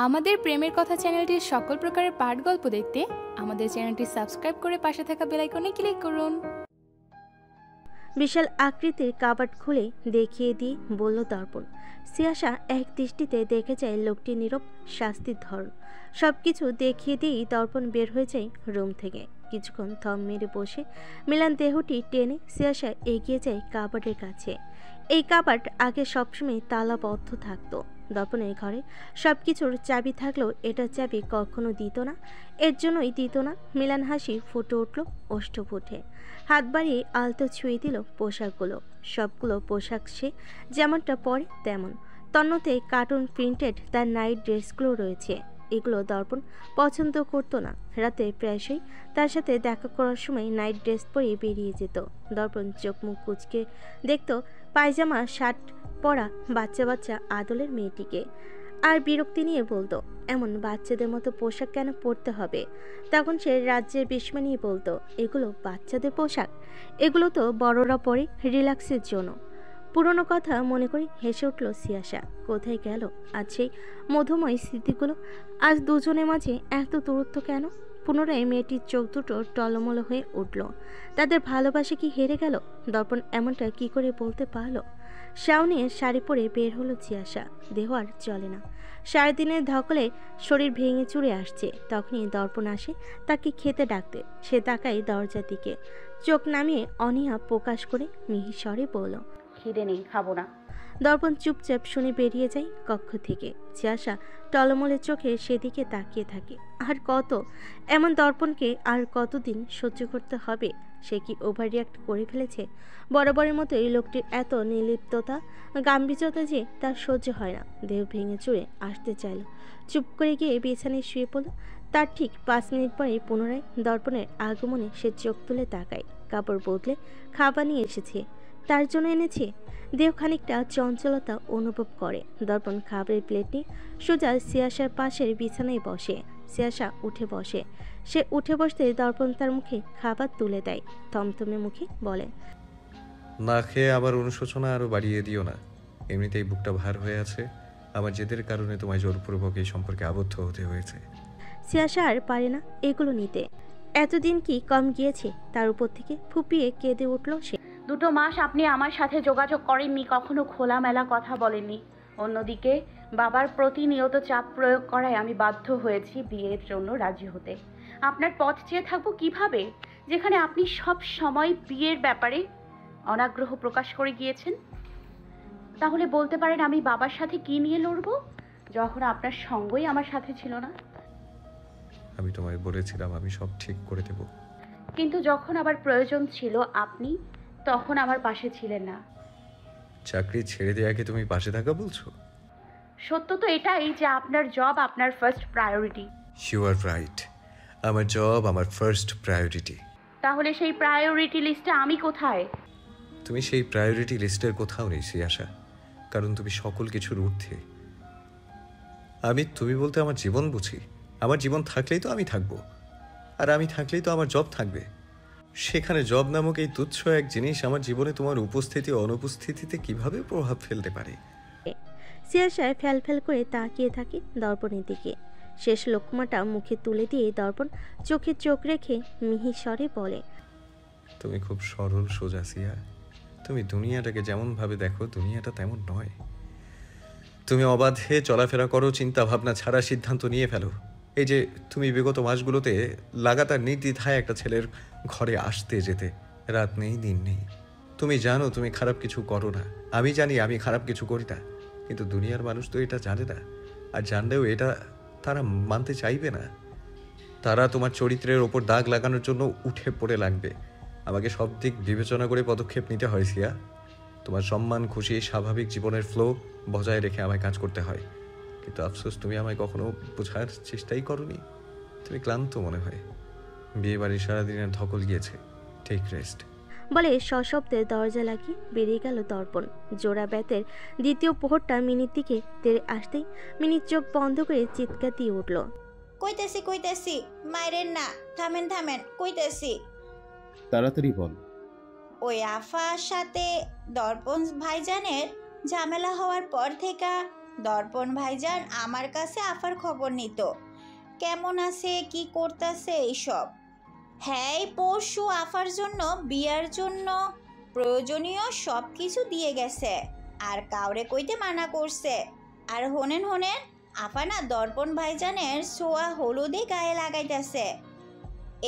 আমাদের প্রেমের কথা চ্যানেলটির সকল প্রকারের পাঠ গল্প দেখতে আমাদের চ্যানেলটি সাবস্ক্রাইব করে পাশে থাকা বেল আইকনে ক্লিক করুন। বিশাল আকৃতির কাবাট খুলে দেখিয়ে দিয়ে বলল দর্পণ। সিয়াসা এক দৃষ্টিতে দেখে যায় লোকটি নীরব শাস্তির ধরন। সবকিছু দেখিয়ে দিয়েই দর্পণ বের হয়ে যায় রুম থেকে। কিছুক্ষণ থম মেরে বসে মিলান দেহটি টেনে সিয়াসা এগিয়ে যায় কাবাটের কাছে। এই কাবাট আগে সবসময় তালাবদ্ধ থাকতো। দর্পণের ঘরে সবকিছুর চাবি থাকলেও এটার চাবি কখনো দিত না। এর জন্যই দিত না। মিলান হাসি ফুটে উঠল ওষ্ঠপুটে। হাত বাড়িয়ে আলতো ছুঁয়ে দিল পোশাকগুলো। সবগুলো পোশাক সে যেমনটা পরে তেমন। তন্মধ্যে কার্টুন প্রিন্টেড তার নাইট ড্রেসগুলো রয়েছে। এগুলো দর্পণ পছন্দ করতো না। রাতে প্রায়শই তার সাথে দেখা করার সময় নাইট ড্রেস পরে বেরিয়ে যেত। দর্পণ চোখ মুখ কুঁচকে দেখত পায়জামা শার্ট পরা বাচ্চা বাচ্চা আদলের মেয়েটিকে, আর বিরক্তি নিয়ে বলতো, এমন বাচ্চাদের মতো পোশাক কেন পরতে হবে? তখন সে রাজ্যের বিস্ময় নিয়ে বলতো, এগুলো বাচ্চাদের পোশাক, এগুলো তো বড়রা পরে রিল্যাক্সের জন্য। পুরনো কথা মনে করে হেসে উঠল সিয়াসা। কোথায় গেল আজ সেই মধুময় স্মৃতিগুলো? আজ দুজনের মাঝে এত দূরত্ব কেন? পুনরায় মেয়েটির চোখ দুটো টলমল হয়ে উঠল। তাদের ভালোবাসা কি হেরে গেল? দর্পণ এমনটা কি করে বলতে পারলো? শাওনিয়ে শাড়ি পরে বের হলো সিয়াসা। দেহ আর চলে না। সারাদিনের ধকলে শরীর ভেঙে চুরে আসছে। তখনই দর্পণ আসে তাকে খেতে ডাকতে। সে তাকায় দরজার দিকে, চোখ নামিয়ে অনীহা প্রকাশ করে মিহি স্বরে বলল, খিদে নেই, খাবো না। দর্পণ চুপচাপ শুনে বেরিয়ে যায় কক্ষ থেকে। সিয়াসা টলমলে চোখে সেদিকে তাকিয়ে থাকে। আর কত এমন দর্পণকে আর কতদিন সহ্য করতে হবে? সে কি ওভার রিয়াক্ট করে ফেলেছে? বরাবরের মতো এই লোকটির এত নির্লিপ্ততা, গাম্ভীর্যতা যে তার সহ্য হয় না। দেহ ভেঙে চুরে আসতে চাইল। চুপ করে গিয়ে বিছানায় শুয়ে পড়ল। তার ঠিক 5 মিনিট পরে পুনরায় দর্পণের আগমনে সে চোখ তুলে তাকায়। কাপড় বদলে খাবার নিয়ে এসেছে, তার জন্য এনেছে। দেহ খানিকটা চঞ্চলতা অনুভব করে। দর্পণ খাবারের প্লেট নিয়ে সোজা সিয়াসার পাশের বিছানায় বসে। সিয়াসা উঠে বসে। সে উঠে বসতে দর্পণ তার মুখে খাবার তুলে দেয়। থমথমে মুখে বলে, না খেয়ে আবার অনুশোচনা আরো বাড়িয়ে দিও না। এমনিতেই বুকটা ভার হয়ে আছে। আমার জেদের কারণে তোমায় জোরপূর্বক এই সম্পর্কে আবদ্ধ হতে হয়েছে। সিয়াসা আর পারে না এগুলো নিতে। এতদিন কি কম গিয়েছে? তার উপর থেকে ফুপিয়ে কেঁদে উঠল সে। 2 মাস আপনি আমার সাথে যোগাযোগ করেননি, কখনো খোলামেলা কথা বলেননি। অন্যদিকে বাবার প্রতিনিয়ত চাপ প্রয়োগ করায় আমি বাধ্য হয়েছি বিয়ের জন্য রাজি হতে। আপনার পথ চেয়ে থাকবো কিভাবে, যেখানে আপনি সব সময় বিয়ের ব্যাপারে অনাগ্রহ প্রকাশ করে গিয়েছেন? তাহলে বলতে পারেন আমি বাবার সাথে কি নিয়ে লড়বো, যখন আপনার সঙ্গই আমার সাথে ছিল না? আমি তোমায় বলেছিলাম আমি সব ঠিক করে দেব। কিন্তু যখন আবার প্রয়োজন ছিল আপনি তখন আমার পাশে ছিলেন না। চাকরি ছেড়ে দেয়াকে তুমি পাশে থাকা বলছো? সত্য তো এটাই যে আপনার জব আপনার first priority. You are right. আমার জব আমার ফার্স্ট প্রায়োরিটি। তাহলে সেই প্রায়োরিটি লিস্টে আমি কোথায়? তুমি সেই প্রায়োরিটি লিস্টের কোথাও নেই সিয়াসা, কারণ তুমি সকল কিছুর ঊর্ধ্বে। তুমি বলতে আমার জীবন বুঝি। আমার জীবন থাকলেই তো আমি থাকবো, আর আমি থাকলেই তো আমার জব থাকবে। সেখানে জব নামক এই তুচ্ছ এক জিনিস আমার জীবনে তোমার উপস্থিতি অনুপস্থিতিতে কিভাবে প্রভাব ফেলতে পারে? সিয়াসা ফ্যাল ফ্যাল করে তাকিয়ে থাকে দর্পণের দিকে। শেষ লোকমাটা মুখে তুলে দিয়ে দর্পণ চোখে চোখ রেখে মিহি স্বরে বলে, তুমি খুব সরল সোজা সিয়া। তুমি দুনিয়াটাকে যেমন ভাবে দেখো দুনিয়াটা তেমন নয়। তুমি অবাধে চলাফেরা করো, চিন্তা ভাবনা ছাড়া সিদ্ধান্ত নিয়ে ফেলো। এই যে তুমি বিগত মাসগুলোতে লাগাতার নির্দ্বিধায় একটা ছেলের ঘরে আসতে যেতে, রাত নেই দিন নেই। তুমি জানো তুমি খারাপ কিছু করো না, আমি জানি আমি খারাপ কিছু করি না, কিন্তু দুনিয়ার মানুষ তো এটা জানে না। আর জানলেও এটা তারা মানতে চাইবে না। তারা তোমার চরিত্রের ওপর দাগ লাগানোর জন্য উঠে পড়ে লাগবে। আমাকে সব দিক বিবেচনা করে পদক্ষেপ নিতে হয় সিয়া। তোমার সম্মান, খুশি, স্বাভাবিক জীবনের ফ্লো বজায় রেখে আমায় কাজ করতে হয়। কিন্তু আফসোস তুমি আমায় কখনো বোঝার চেষ্টাই করনি। তুমি ক্লান্ত মনে হয়। বিয়ে বাড়ির সারাদিনের ধকল গিয়েছে, টেক রেস্ট বলে সশব্দে দরজা লাগিয়ে বেরিয়ে গেল দর্পণ। জোড়া ব্যাতের দ্বিতীয় প্রহরটা মিনির দিকে তেড়ে আসতেই মিনির চোখ বন্ধ করে চিৎকার দিয়ে উঠল, কইতেছি কইতেছি, মাইরেন না, থামেন থামেন, কইতেছি। তাড়াতাড়ি বল। ওই আফার সাথে দর্পণ ভাইজানের ঝামেলা হওয়ার পর থেকে দর্পণ ভাইজান আমার কাছে আফার খবর নিত, কেমন আছে কি করতেছে এইসব। হ্যাঁ, এই পরশু আফার জন্য বিয়ার জন্য প্রয়োজনীয় সব কিছু দিয়ে গেছে, আর কাউরে কইতে মানা করছে। আর হোনেন হোনেন, আফা না দর্পণ ভাইজানের ছোয়া হলুদে গায়ে লাগাইতেছে।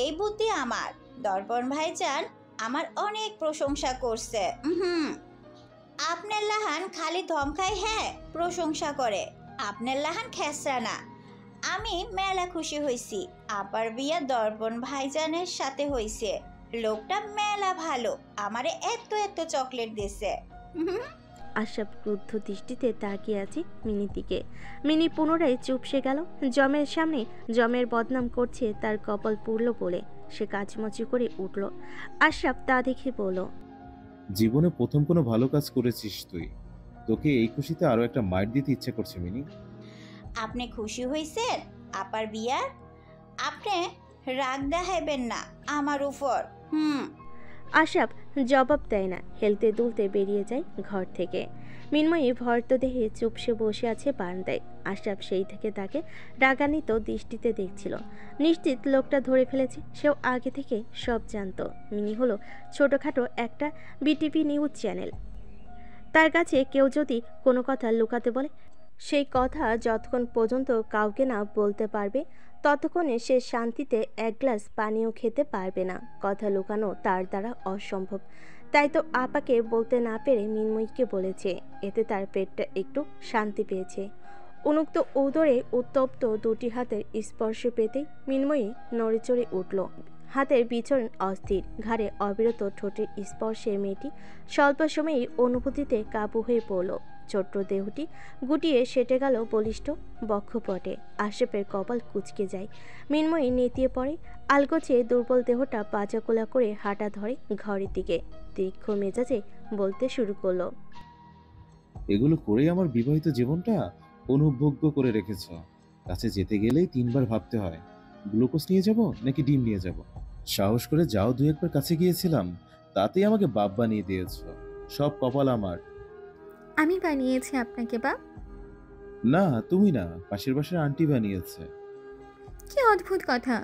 এই বুদ্ধি আমার। দর্পণ ভাইজান আমার অনেক প্রশংসা করছে। আপনার লাহান খালি ধমকায়, হ্যাঁ প্রশংসা করে। আপনার লাহান খেসরা না। আমি মেলা খুশি হইছি। আপার বিয়া দর্পণ ভাইজানের সাথে হইছে। লোকটা মেলা ভালো, আমারে এত এত চকলেট দিছে। আশরাফ ক্রুদ্ধ দৃষ্টিতে তাকিয়ে আছে মিনির দিকে। মিনি পুনরায় চুপসে গেল। জমের সামনে জমের বদনাম করছে তার কপাল পুড়ল বলে সে কাচমচি করে উঠল। আশরাফ তা দেখে বলল, জীবনে প্রথম কোনো ভালো কাজ করেছিস তুই। তোকে এই খুশিতে আরো একটা মাইট দিতে ইচ্ছা করছে মিনি। আপনি খুশি হইছেন আপার বিয়ার? আপনি রাগ দেখাইবেন না আমার উপর। আশরাফ জবাব দেয় না, হেলতে দুলতে বেরিয়ে যায় ঘর থেকে। মিনময়ী ভর্ত দেহে চুপসে বসে আছে বারান্দায়। আশরাফ সেই থেকে তাকে রাগান্বিত দৃষ্টিতে দেখছিল। নিশ্চিত লোকটা ধরে ফেলেছে। সেও আগে থেকে সব জানতো। মিনি হলো ছোটোখাটো একটা বিটিভি নিউজ চ্যানেল। তার কাছে কেউ যদি কোনো কথা লুকাতে বলে, সেই কথা যতক্ষণ পর্যন্ত কাউকে না বলতে পারবে ততক্ষণে সে শান্তিতে এক গ্লাস পানিও খেতে পারবে না। কথা লুকানো তার দ্বারা অসম্ভব। তাই তো আপাকে বলতে না পেরে মিনময়ীকে বলেছে। এতে তার পেটটা একটু শান্তি পেয়েছে। উন্মুক্ত উদরে উত্তপ্ত দুটি হাতের স্পর্শ পেতেই মিনময়ী নড়েচড়ে উঠল। হাতের বিচরণ অস্থির, ঘাড়ে অবিরত ঠোঁটের স্পর্শে মেয়েটি স্বল্প সময়েই অনুভূতিতে কাবু হয়ে পড়ল। ছোট্ট দেহটি গুটিয়ে সেটে গেল বলিষ্ঠ বক্ষপটে। আশরাফের কপাল কুঁচকে যায়। মিনময়ী নেতিয়ে পড়ে। আলগোছে দুর্বল দেহটা পাজাকোলা করে হাঁটা ধরে ঘরের দিকে। তীক্ষ্ণ মেজাজে বলতে শুরু করলো, এগুলো করেই আমার বিবাহিত জীবনটা অনুভোগ্য করে রেখেছ। কাছে যেতে গেলেই 3বার ভাবতে হয়, গ্লুকোজ নিয়ে যাব নাকি ডিম নিয়ে যাব। সাহস করে যাও 2-1 বার কাছে গিয়েছিলাম, তাতেই আমাকে বাপ বানিয়ে দিয়েছ। সব কপাল আমার। আমি বানিয়েছি আপনাকে বাপ? না তুমি না, পাশের বাসার আন্টি বানিয়েছে। কি অদ্ভুত কথা।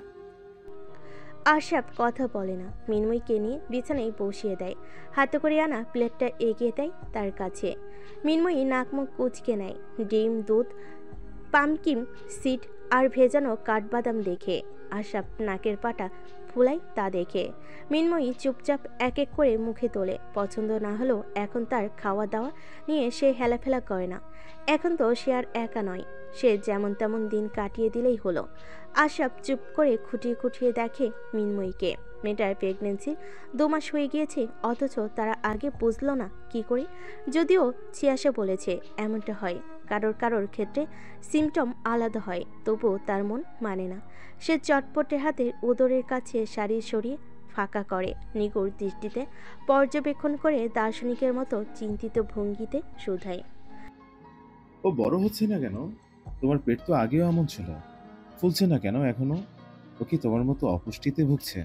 আশরাফ কথা বলে না। মিনময়ীকে নিয়ে বিছানায় বসিয়ে দেয়। হাতে করে আনা প্লেটটা এগিয়ে দেয় তার কাছে। মিনময়ী নাক মুখ কুচকে নেয়। ডিম, দুধ, পামকিন সিড আর ভেজানো কাঠবাদাম দেখে আশরাফ নাকের পাটা ফুলায় তা দেখে। মিনময়ী চুপচাপ এক এক করে মুখে তোলে। পছন্দ না হলেও এখন তার খাওয়া দাওয়া নিয়ে সে হেলাফেলা করে না। এখন তো সে আর একা নয়, সে যেমন তেমন দিন কাটিয়ে দিলেই হলো। আশরাফ চুপ করে খুঁটিয়ে খুঁটিয়ে দেখে মিনময়ীকে। মেয়েটার প্রেগনেন্সির 2 মাস হয়ে গিয়েছে, অথচ তারা আগে বুঝলো না কি করে। যদিও ছিয়াশা বলেছে এমনটা হয়, কারোর ক্ষেত্রে সিমটম আলাদা হয়, তবুও তার মন মানে না। সে চটপটে হাতের উদরের কাছে শাড়ি সরিয়ে ফাঁকা করে, নিগুড় দৃষ্টিতে পর্যবেক্ষণ করে দার্শনিকের মতো চিন্তিত ভঙ্গিতে শুধায়, ও বড় হচ্ছে না কেন? তোমার পেট তো আগেও এমন ছিল, ফুলছে না কেন এখনো? ও কি তোমার মতো অপুষ্টিতে ভুগছে?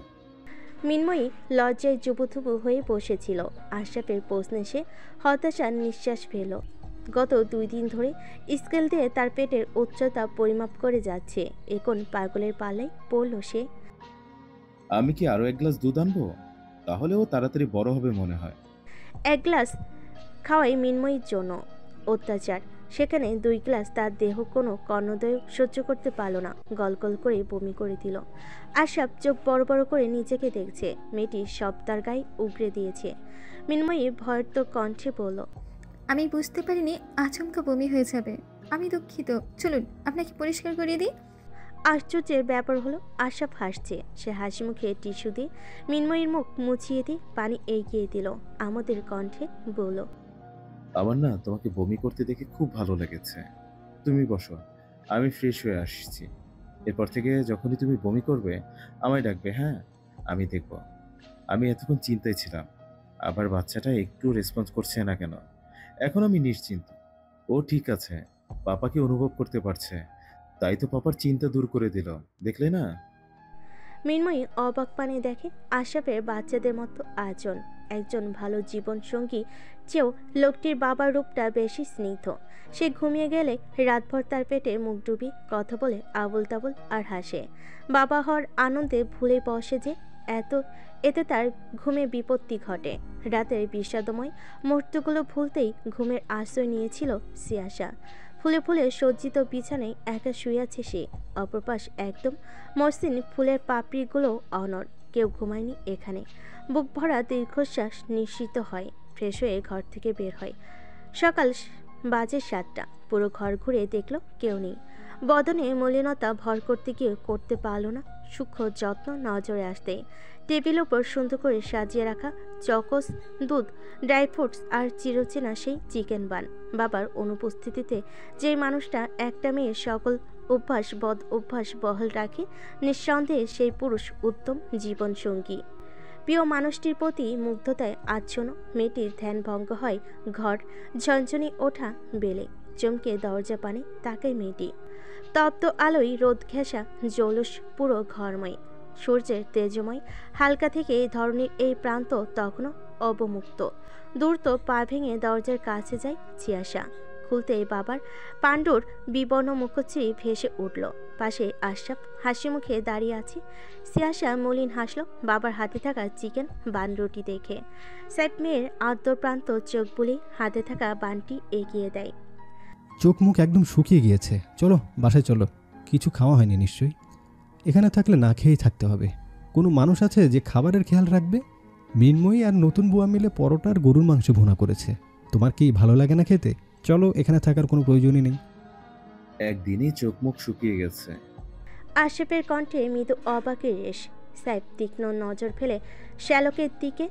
মিনময়ী লজ্জায় জুবুথুবু হয়ে বসেছিল। আশরাফের প্রশ্নে সে হতাশার নিঃশ্বাস ফেল। গত 2 দিন ধরে স্কেল দিয়ে তার পেটের উচ্চতা পরিমাপ করে যাচ্ছে। এখন পাগলের পাল্লায় পড়ল সে। আমি কি আরো 1 গ্লাস দুধ আনবো? তাহলে ও তাড়াতাড়ি বড় হবে মনে হয়। 1 গ্লাস খাওয়াই মিনময়ীর জন্য অত্যাচার। সেখানে 2 গ্লাস তার দেহ কোনো কর্ণদয় সহ্য করতে পারল না, গলগল করে বমি করে দিল। আশরাফ চোখ বড় বড় করে নিজেকে দেখছে। মেয়েটি সব তার গায়ে উগড়ে দিয়েছে। মিনময়ী ভয়ত কণ্ঠে বলল, আমি বুঝতে পারিনি আচমকা বমি হয়ে যাবে। আমি দুঃখিত। চলুন আপনাকে পরিষ্কার করিয়ে দিই। আশ্চর্যের ব্যাপার হলো আশরাফ হাসছে। সে হাসি মুখে টিস্যু দিয়ে মিনময়ীর মুখ মুছিয়ে দিয়ে পানি এগিয়ে দিল। আমাদের কণ্ঠে বলল, আমার না তোমাকে বমি করতে দেখে খুব ভালো লেগেছে। তুমি বসো, আমি ফ্রেশ হয়ে আসছি। এরপর থেকে যখনই তুমি বমি করবে আমায় ডাকবে, হ্যাঁ? আমি দেখব। আমি এতক্ষণ চিন্তায় ছিলাম, আবার বাচ্চাটা একটু রেসপন্স করছে না কেন। এখন আমি নিশ্চিন্ত, ও ঠিক আছে, পাপাকে অনুভব করতে পারছে। তাই তো পাপার চিন্তা দূর করে দিল, দেখলে না? মৃন্ময়ী অবাক পানে দেখে আশরাফের বাচ্চাদের মতো আচরণ। একজন ভালো জীবনসঙ্গী চেয়েও লোকটির বাবার রূপটা বেশি স্নিগ্ধ। সে ঘুমিয়ে গেলে রাতভর তার পেটে মুখ ডুবিয়ে কথা বলে আবল তাবল আর হাসে। বাবা হওয়ার আনন্দে ভুলে বসে যে এতে তার ঘুমে বিপত্তি ঘটে। রাতের বিষাদময় মুহূর্তগুলো ভুলতেই ঘুমের আশ্রয় নিয়েছিল সিয়াসা। ফুলে ফুলে সজ্জিত বিছানায় একা শুয়ে আছে সে। অপরপাশ একদম মসৃণ ফুলের পাপড়িগুলো অনড়। কেউ ঘুমায়নি এখানে। বুক ভরা দীর্ঘশ্বাস নিশ্চিত হয়। ফ্রেশ হয়ে ঘর থেকে বের হয়। সকাল বাজে 7টা। পুরো ঘর ঘুরে দেখল কেউ নেই। বদনে মলিনতা ভর করতে গিয়ে করতে পারল না সূক্ষ্ম যত্ন নজরে আসতে। টেবিলের উপর সুন্দর করে সাজিয়ে রাখা চকোস, দুধ, ড্রাই ফ্রুটস আর চিরচেনা সেই চিকেন বান। বাবার অনুপস্থিতিতে যে মানুষটা একটা মেয়ের সকল বদ অভ্যাস বহাল রাখে, নিঃসন্দেহে সেই পুরুষ উত্তম জীবনসঙ্গী। প্রিয় মানুষটির প্রতি মুগ্ধতায় আচ্ছন্ন মেয়েটির ধ্যান ভঙ্গ হয়। ঘর ঝনঝনি ওঠা বেলে চমকে দরজা পানে তাকায় মেয়েটি। তপ্ত আলোয় রোদ ঘেঁষা জৌলুস পুরো ঘরময়। সূর্যের তেজময় হালকা থেকে ধরনের এই প্রান্ত তখনও অবমুক্ত। দ্রুত পা ভেঙে দরজার কাছে যায় সিয়াসা। খুলতেই বাবার পাণ্ডুর বিবর্ণ মুখশ্রী ভেসে উঠল। পাশে আশরাফ হাসি মুখে দাঁড়িয়ে আছে। সিয়াসা মলিন হাসল বাবার হাতে থাকা চিকেন বান রুটি দেখে। সাইফ মেয়ের আদ্যপ্রান্ত চোখ বুলে হাতে থাকা বানটি এগিয়ে দেয়। চোখ মুখ একদম শুকিয়ে গিয়েছে, চলো বাসায় চলো। কিছু খাওয়া হয়নি নিশ্চয়ই। এখানে থাকলে না খেয়েই থাকতে হবে। কোনো মানুষ আছে যে খাবারের খেয়াল রাখবে? মৃন্ময়ী আর নতুন বুয়া মিলে পরোটা আর গরুর মাংস ভুনা করেছে। তোমার কি ভালো লাগে না খেতে? চলো, এখানে থাকার কোনো প্রয়োজনই নেই। একদিনই চোখ মুখ শুকিয়ে গেছে। আশরাফের কণ্ঠে মৃদু অবাকের রেশ। সাইফ তীক্ষ্ণ নজর ফেলে শ্যালকের দিকে।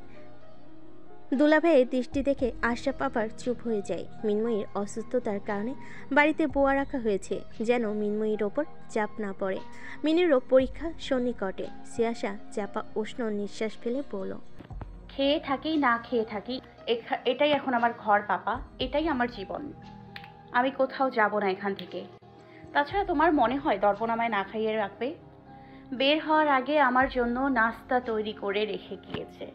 দুলাভাইয়ের দৃষ্টি দেখে আশরাফ আবার চুপ হয়ে যায়। মৃন্ময়ীর অসুস্থতার কারণে বাড়িতে বোয়া রাখা হয়েছে, যেন মৃন্ময়ীর ওপর চাপ না পড়ে। মিনিরও পরীক্ষা সন্নিকটে। সিয়াসা চাপা উষ্ণ নিঃশ্বাস ফেলে বলল, খেয়ে থাকি না খেয়ে থাকি, এটাই এখন আমার ঘর পাপা, এটাই আমার জীবন। আমি কোথাও যাব না এখান থেকে। তাছাড়া তোমার মনে হয় দর্পণ আমায় না খাইয়ে রাখবে? বের হওয়ার আগে আমার জন্য নাস্তা তৈরি করে রেখে গিয়েছে,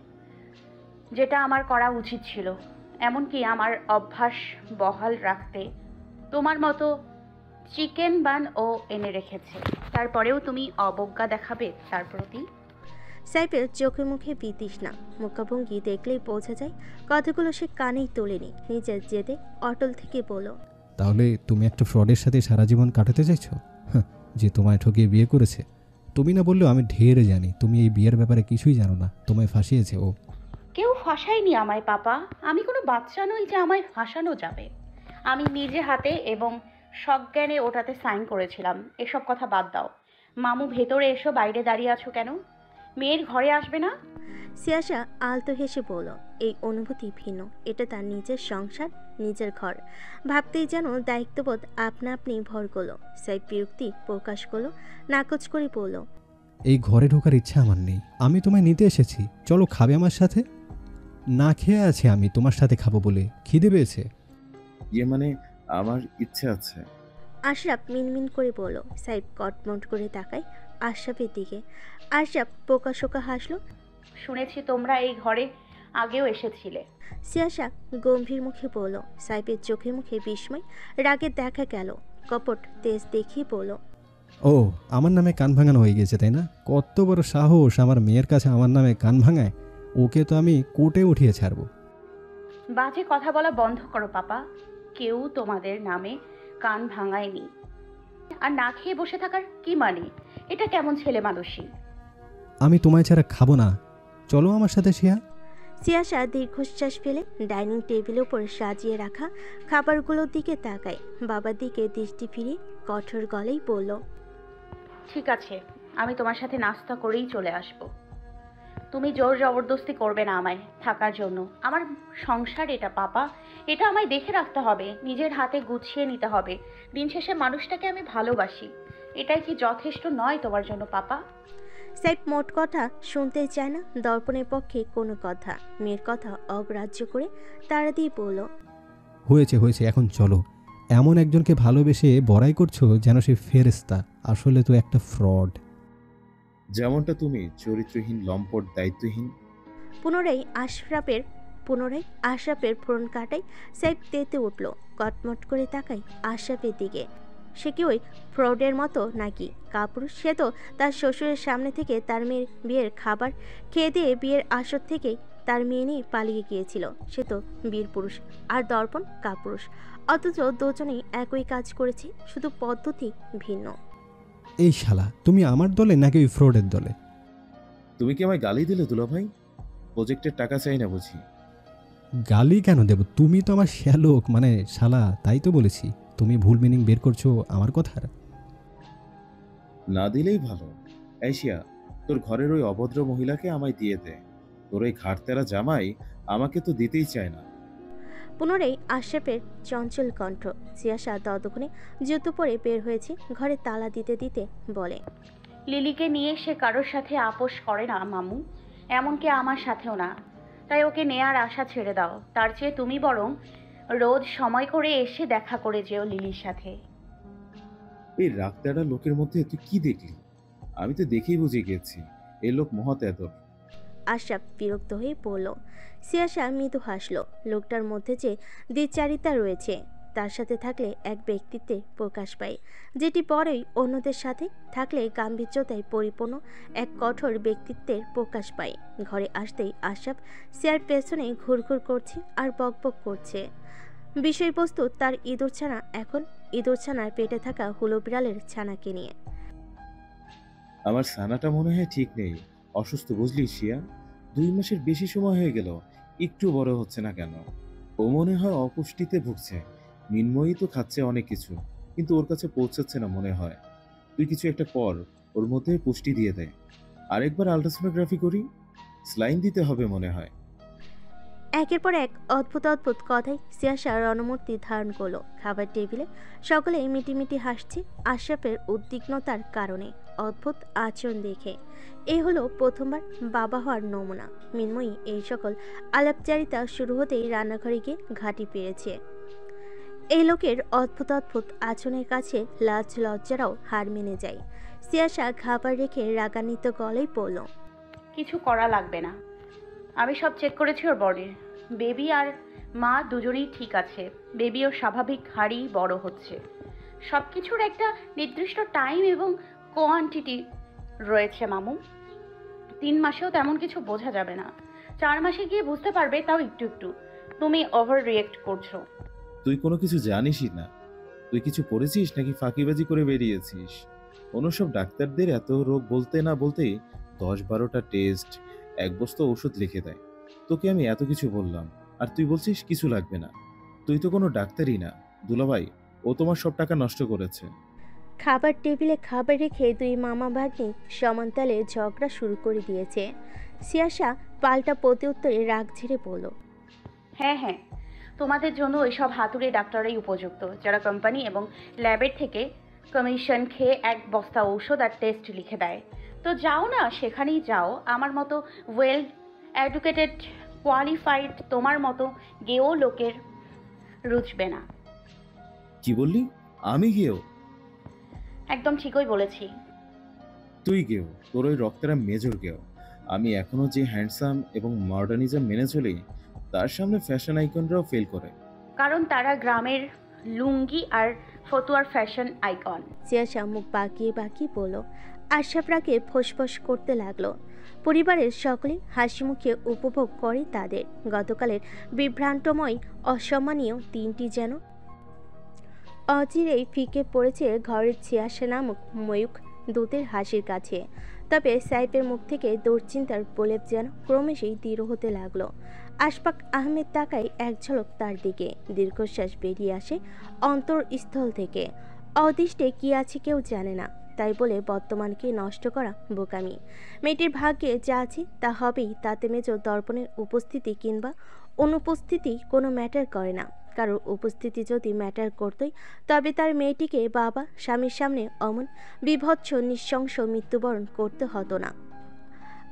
যেটা আমার করা উচিত ছিল। এমনকি আমার অভ্যাস বহাল রাখতে তোমার মতো চিকেন বান ও এনে রেখেছে। তারপরেও তুমি অবজ্ঞা দেখাবে তার প্রতি? সাইফের চোখে মুখে বিতৃষ্ণা। মুখাভঙ্গি দেখলেই বোঝা যায় কথাগুলো সে কানেই তোলেনি। নিজের জেদে অটল থেকে বলল, তাহলে তুমি একটা ফ্রডের সাথে সারা জীবন কাটাতে চাইছো? যে তোমায় ঠকিয়ে বিয়ে করেছে। তুমি না বললেও আমি ঢের জানি তুমি এই বিয়ের ব্যাপারে কিছুই জানো না। তোমায় ফাঁসিয়েছে ও। কেউ ফাঁসায়নি আমায় পাপা। আমি কোনো বাচ্চা নই যে আমায় ফাঁসানো যাবে। আমি নিজে হাতে এবং সজ্ঞানে ওটাতে সাইন করেছিলাম। এসব কথা বাদ দাও। মামু ভেতরে এসো, বাইরে দাঁড়িয়ে আছো কেন? মেয়ের ঘরে আসবে না? সিয়াসা আলতো হেসে বলল, এই অনুভূতি ভিন্ন। এটা তার নিজের সংসার, নিজের ঘর। ভাবতেই যেন দায়িত্ববোধ আপনা আপনি ভর করলো। সাইফ বিরক্তি প্রকাশ করলো, নাকচ করে বলল, এই ঘরে ঢোকার ইচ্ছা আমার নেই। আমি তোমায় নিতে এসেছি, চলো খাবে আমার সাথে? না খেয়ে আছি আমি, তোমার সাথে খাবো বলে। খিদে পেয়েছে। মানে আমার ইচ্ছে আছে। আশরাফ মিনমিন করে বলল। সাইফ কটমট করে তাকায় আশরাফের দিকে। আশরাফ পোকাশোকা হাসলো। শুনেছি তোমরা এই ঘরে আগেও এসেছিলে। সিয়াসা গম্ভীর মুখে বলল। সাইফের চোখে মুখে বিস্ময়, রাগে দেখা গেল। কপট তেজ দেখিয়ে বলল, ও, আমার নামে কান ভাঙানো হয়ে গেছে তাই না? কত বড় সাহস আমার মেয়ের কাছে আমার নামে কান ভাঙায়। ওকে তো আমি কোর্টে উঠিয়ে ছাড়বো। বাজে কথা বলা বন্ধ করো পাপা। কেউ তোমাদের নামে কান ভাঙায়নি। আর না খেয়ে বসে থাকার কি মানে? এটা কেমন ছেলে মানুষই? আমি তোমায় ছাড়া খাবো না, চলো আমার সাথে শিয়া। সিয়াসা দীর্ঘশ্বাস ফেলে ডাইনিং টেবিলের উপর সাজিয়ে রাখা খাবারগুলোর দিকে তাকায়। বাবার দিকে দৃষ্টি ফিরে কঠোর গলায় বলল, ঠিক আছে, আমি তোমার সাথে নাস্তা করেই চলে আসব। তুমি জোর জবরদস্তি করবে না আমায় থাকার জন্য। আমার সংসার এটা পাপা, এটা আমায় দেখে রাখতে হবে, নিজের হাতে গুছিয়ে নিতে হবে। দিন শেষে মানুষটাকে আমি ভালোবাসি। এটাই কি যথেষ্ট নয় তোমার জন্য পাপা? সাইফ মোট কথা শুনতে চায় না। দর্পণের পক্ষে কোনো কথা। মেয়ের কথা অগ্রাহ্য করে তারা দিয়ে বলল, হয়েছে হয়েছে, এখন চলো। এমন একজনকে ভালোবেসে বড়াই করছো যেন সে ফেরেশতা, আসলে তো একটা ফ্রড। যেমনটা তুমি চরিত্রহীন, লম্পট, দায়িত্বহীন। পুনরায় আশরাফের ফোন কাটায় সাইফ তেতে উঠল। কটমট করে তাকাই আশরাফের দিকে। সে কি ওই ফ্রডের মতো নাকি কাপুরুষ? সে তো তার শ্বশুরের সামনে থেকে তার মেয়ের বিয়ের খাবার খেয়ে দিয়ে বিয়ের আসর থেকেই তার মেয়ে নিয়ে পালিয়ে গিয়েছিল। সে তো বীর পুরুষ, আর দর্পণ কাপুরুষ। অথচ দুজনেই একই কাজ করেছে, শুধু পদ্ধতি ভিন্ন। এই শালা, তুমি আমার দলে নাকি ওই ফ্রডের দলে? তুমি কি আমায় গালি দিলে দুলাভাই? প্রজেক্টের টাকা চাই না বুঝি? গালি কেন দেব? তুমি তো আমার শ্যালক, মানে শালা, তাই তো বলেছি। তুমি ভুল মিনিং বের করছো আমার কথার। না দিলেই ভালো। এশিয়া, তোর ঘরের ওই অভদ্র মহিলাকে আমায় দিয়ে দে। তোর ওই ঘাটতেরা জামাই আমাকে তো দিতেই চায় না। পুনরায় আশরাফের চঞ্চল কণ্ঠ। সিয়াসা ততক্ষণে জুতো পরে বের হয়েছে। ঘরে তালা দিতে দিতে বলে, লিলিকে নিয়ে সে কারোর সাথে আপোষ করে না মামু, এমনকি আমার সাথেও না। তাই ওকে নেয়ার আশা ছেড়ে দাও। তার চেয়ে তুমি বরং রোজ সময় করে এসে দেখা করে যেও লিলির সাথে। এই রাগতেরা লোকের মধ্যে তুই কি দেখলি? আমি তো দেখেই বুঝে গেছি এই লোক মহৎ এদর। আশরাফ বিরক্ত হয়ে পড়ল। সিয়াসা মৃদু হাসল। লোকটার মধ্যে যে দ্বিচারিতা রয়েছে, তার সাথে থাকলে এক ব্যক্তিত্বের প্রকাশ পায়, যেটি পরেই অন্যদের সাথে থাকলে গাম্ভীর্যতায় পরিপূর্ণ এক কঠোর ব্যক্তিত্বের প্রকাশ পায়। ঘরে আসতেই আশরাফ সিয়ার পেছনে ঘুরঘুর করছে আর বকবক করছে। বিষয়বস্তু তার ইঁদুর ছানা, এখন ইঁদুর ছানার পেটে থাকা হুলো বিড়ালের ছানাকে নিয়ে। আমার ছানাটা মনে হয় ঠিক নেই, অসুস্থ বুঝলি শিয়া। 2 মাসের বেশি সময় হয়ে গেল, একটু বড় হচ্ছে না কেন? ও মনে হয় অপুষ্টিতে ভুগছে। মিনময়ী তো খাচ্ছে অনেক কিছু, কিন্তু ওর কাছে পৌঁছাচ্ছে না মনে হয়। তুই কিছু একটা কর, ওর মধ্যে পুষ্টি দিয়ে দেয়। আরেকবার আল্ট্রাসোনোগ্রাফি করি, স্লাইন দিতে হবে মনে হয়। একের পর এক অদ্ভুত অদ্ভুত কথায় সিয়াসা রণমূর্তি ধারণ করলো। খাবার টেবিলে সকলেই মিটিমিটি হাসছে আশরাফের উদ্বিগ্নতার কারণে, অদ্ভুত আচরণ দেখে। এই হলো প্রথমবার বাবা হওয়ার নমুনা। মিনময়ী এই সকল আলাপচারিতা শুরু হতেই রান্নাঘরে গিয়ে ঘাঁটি পেয়েছে। এই লোকের অদ্ভুত অদ্ভুত আচরণের কাছে লাজ লজ্জারাও হার মেনে যায়। সিয়াসা খাবার রেখে রাগান্বিত গলায় বলল, কিছু করা লাগবে না, আমি সব চেক করেছি ওর বডির। বেবি আর মা দুজনেই ঠিক আছে। বেবিও স্বাভাবিক হারেই বড় হচ্ছে। সব কিছুর একটা নির্দিষ্ট টাইম এবং কোয়ান্টিটি রয়েছে মামু। 3 মাসেও তেমন কিছু বোঝা যাবে না, 4 মাসে গিয়ে বুঝতে পারবে, তাও একটু একটু। তুমি ওভার রিয়েক্ট করছো। তুই কোনো কিছু জানিসই না। তুই কিছু পড়েছিস নাকি ফাঁকিবাজি করে বেরিয়েছিস? কোনো সব ডাক্তারদের এত রোগ বলতে না বলতেই 10-12টা টেস্ট, 1 বস্তা ওষুধ লিখে দেয়। তোকে আমি এত কিছু বললাম, আর তুই বলছিস কিছু লাগবে না। তুই তো কোনো ডাক্তারই না দুলাভাই। ও তোমার সব টাকা নষ্ট করেছে। খাবার টেবিলে খাবার রেখে দুই মামা ভাগ্নি সমানতালে ঝগড়া শুরু করে দিয়েছে। সিয়াসা পাল্টা প্রত্যুত্তরে রাগ ঝেড়ে বলল, হ্যাঁ হ্যাঁ, তোমাদের জন্য ওইসব হাতুড়ে ডাক্তাররাই উপযুক্ত, যারা কোম্পানি এবং ল্যাবের থেকে কমিশন খেয়ে 1 বস্তা ঔষধ আর টেস্ট লিখে দেয়। তো যাও না, সেখানেই যাও। আমার মতো ওয়েল এডুকেটেড, কোয়ালিফাইড তোমার মতো গেও লোকের রুচবে না। কি বললি? আমি গেও? একদম ঠিকই বলেছি। তুই গেও, তোর ওই রক্তেরা মেজর গেও। আমি এখনো যে হ্যান্ডসাম এবং মডার্নিজম মেনে চলি, তার সামনে ফ্যাশন আইকনরাও ফেল করে। কারণ তারা গ্রামের লুঙ্গি আর ফতুয়ার ফ্যাশন আইকন। সিয়াসা মুখ বাঁকিয়ে বাঁকিয়ে বলল। আশরাফ রাগে ফোঁসফোঁস করতে লাগলো। পরিবারের সকলে হাসি মুখে উপভোগ করে তাদের গতকালের বিভ্রান্তময় অসম্মানীয় দিনটি যেন অচিরেই ফিকে পড়েছে ঘরের ছিয়াশা নামক ময়ূক দূতের হাসির কাছে। তবে সাইফের মুখ থেকে দুশ্চিন্তার প্রলেপ যেন ক্রমেশই দৃঢ় হতে লাগলো। আশফাক আহমেদ তাকায় এক ঝলক তার দিকে, দীর্ঘশ্বাস বেরিয়ে আসে অন্তরস্থল থেকে। অদৃষ্টে কি আছে কেউ জানে না, তাই বলে বর্তমানকে নষ্ট করা বোকামি। মেয়েটির ভাগ্যে যা আছে তা হবেই, তাতে মেজর দর্পণের উপস্থিতি কিংবা অনুপস্থিতি কোনো ম্যাটার করে না। কারোর উপস্থিতি যদি ম্যাটার করতই, তবে তার মেয়েটিকে বাবা স্বামীর সামনে অমন বিভৎস নৃশংস মৃত্যুবরণ করতে হতো না।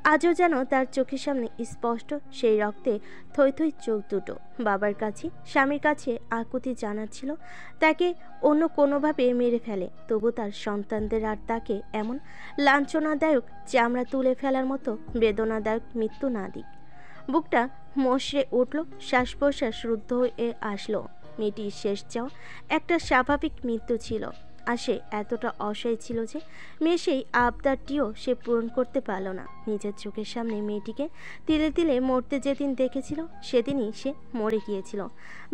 আজও যেন তার চোখের সামনে স্পষ্ট সেই রক্তে থই থই চোখ দুটো। বাবার কাছে, স্বামীর কাছে আকুতি জানাচ্ছিল তাকে অন্য কোনোভাবে মেরে ফেলে, তবু তার সন্তানদের আর তাকে এমন লাঞ্ছনাদায়ক চামড়া তুলে ফেলার মতো বেদনাদায়ক মৃত্যু না দিক। বুকটা মশরে উঠল, শ্বাস প্রশ্বাস রুদ্ধ হয়ে আসলো। মেয়েটির শেষ চাওয়া একটা স্বাভাবিক মৃত্যু ছিল, আর সে এতটা অসহায় ছিল যে মেয়ে সেই আবদারটিও সে পূরণ করতে পারল না। নিজের চোখের সামনে মেয়েটিকে তিলে তিলে মরতে যেদিন দেখেছিল সেদিনই সে মরে গিয়েছিল।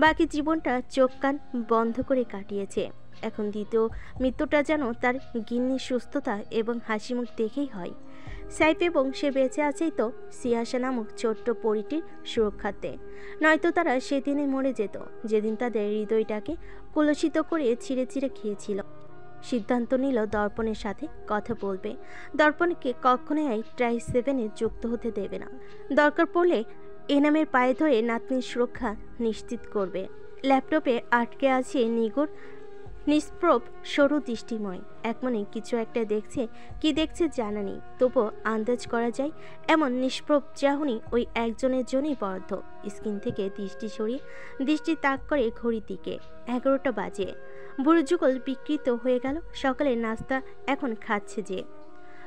বাকি জীবনটা চোখ কান বন্ধ করে কাটিয়েছে। এখন দ্বিতীয় মৃত্যুটা যেন তার গিন্নির সুস্থতা এবং হাসিমুখ দেখেই হয়। সাইফ এবং সে বেঁচে আছেই তো সিয়াসা নামক ছোট্ট পরীটির সুরক্ষার্থে, নয়তো তারা সেদিনে মরে যেত যেদিন তাদের হৃদয়টাকে কলুষিত করে ছিঁড়ে ছিঁড়ে খেয়েছিল। সিদ্ধান্ত নিল দর্পণের সাথে কথা বলবে। দর্পণকে কখনোই ট্রাই-7-এ যুক্ত হতে দেবে না। দরকার পড়লে এনামের পায়ে ধরে নাতনির সুরক্ষা নিশ্চিত করবে। ল্যাপটপে আটকে আছে নিগুড় নিষ্প্রভ সরু দৃষ্টিময়। একমনে কিছু একটা দেখছে, কি দেখছে জানা নেই, তবুও আন্দাজ করা যায় এমন নিষ্প্রভ চাহনি ওই একজনের জন্যই বরাদ্দ। স্ক্রিন থেকে দৃষ্টি সরিয়ে দৃষ্টি তাক করে ঘড়ির দিকে। 11টা বাজে। বুড়ো যুগল বিকৃত হয়ে গেল। সকালের নাস্তা এখন খাচ্ছে যে।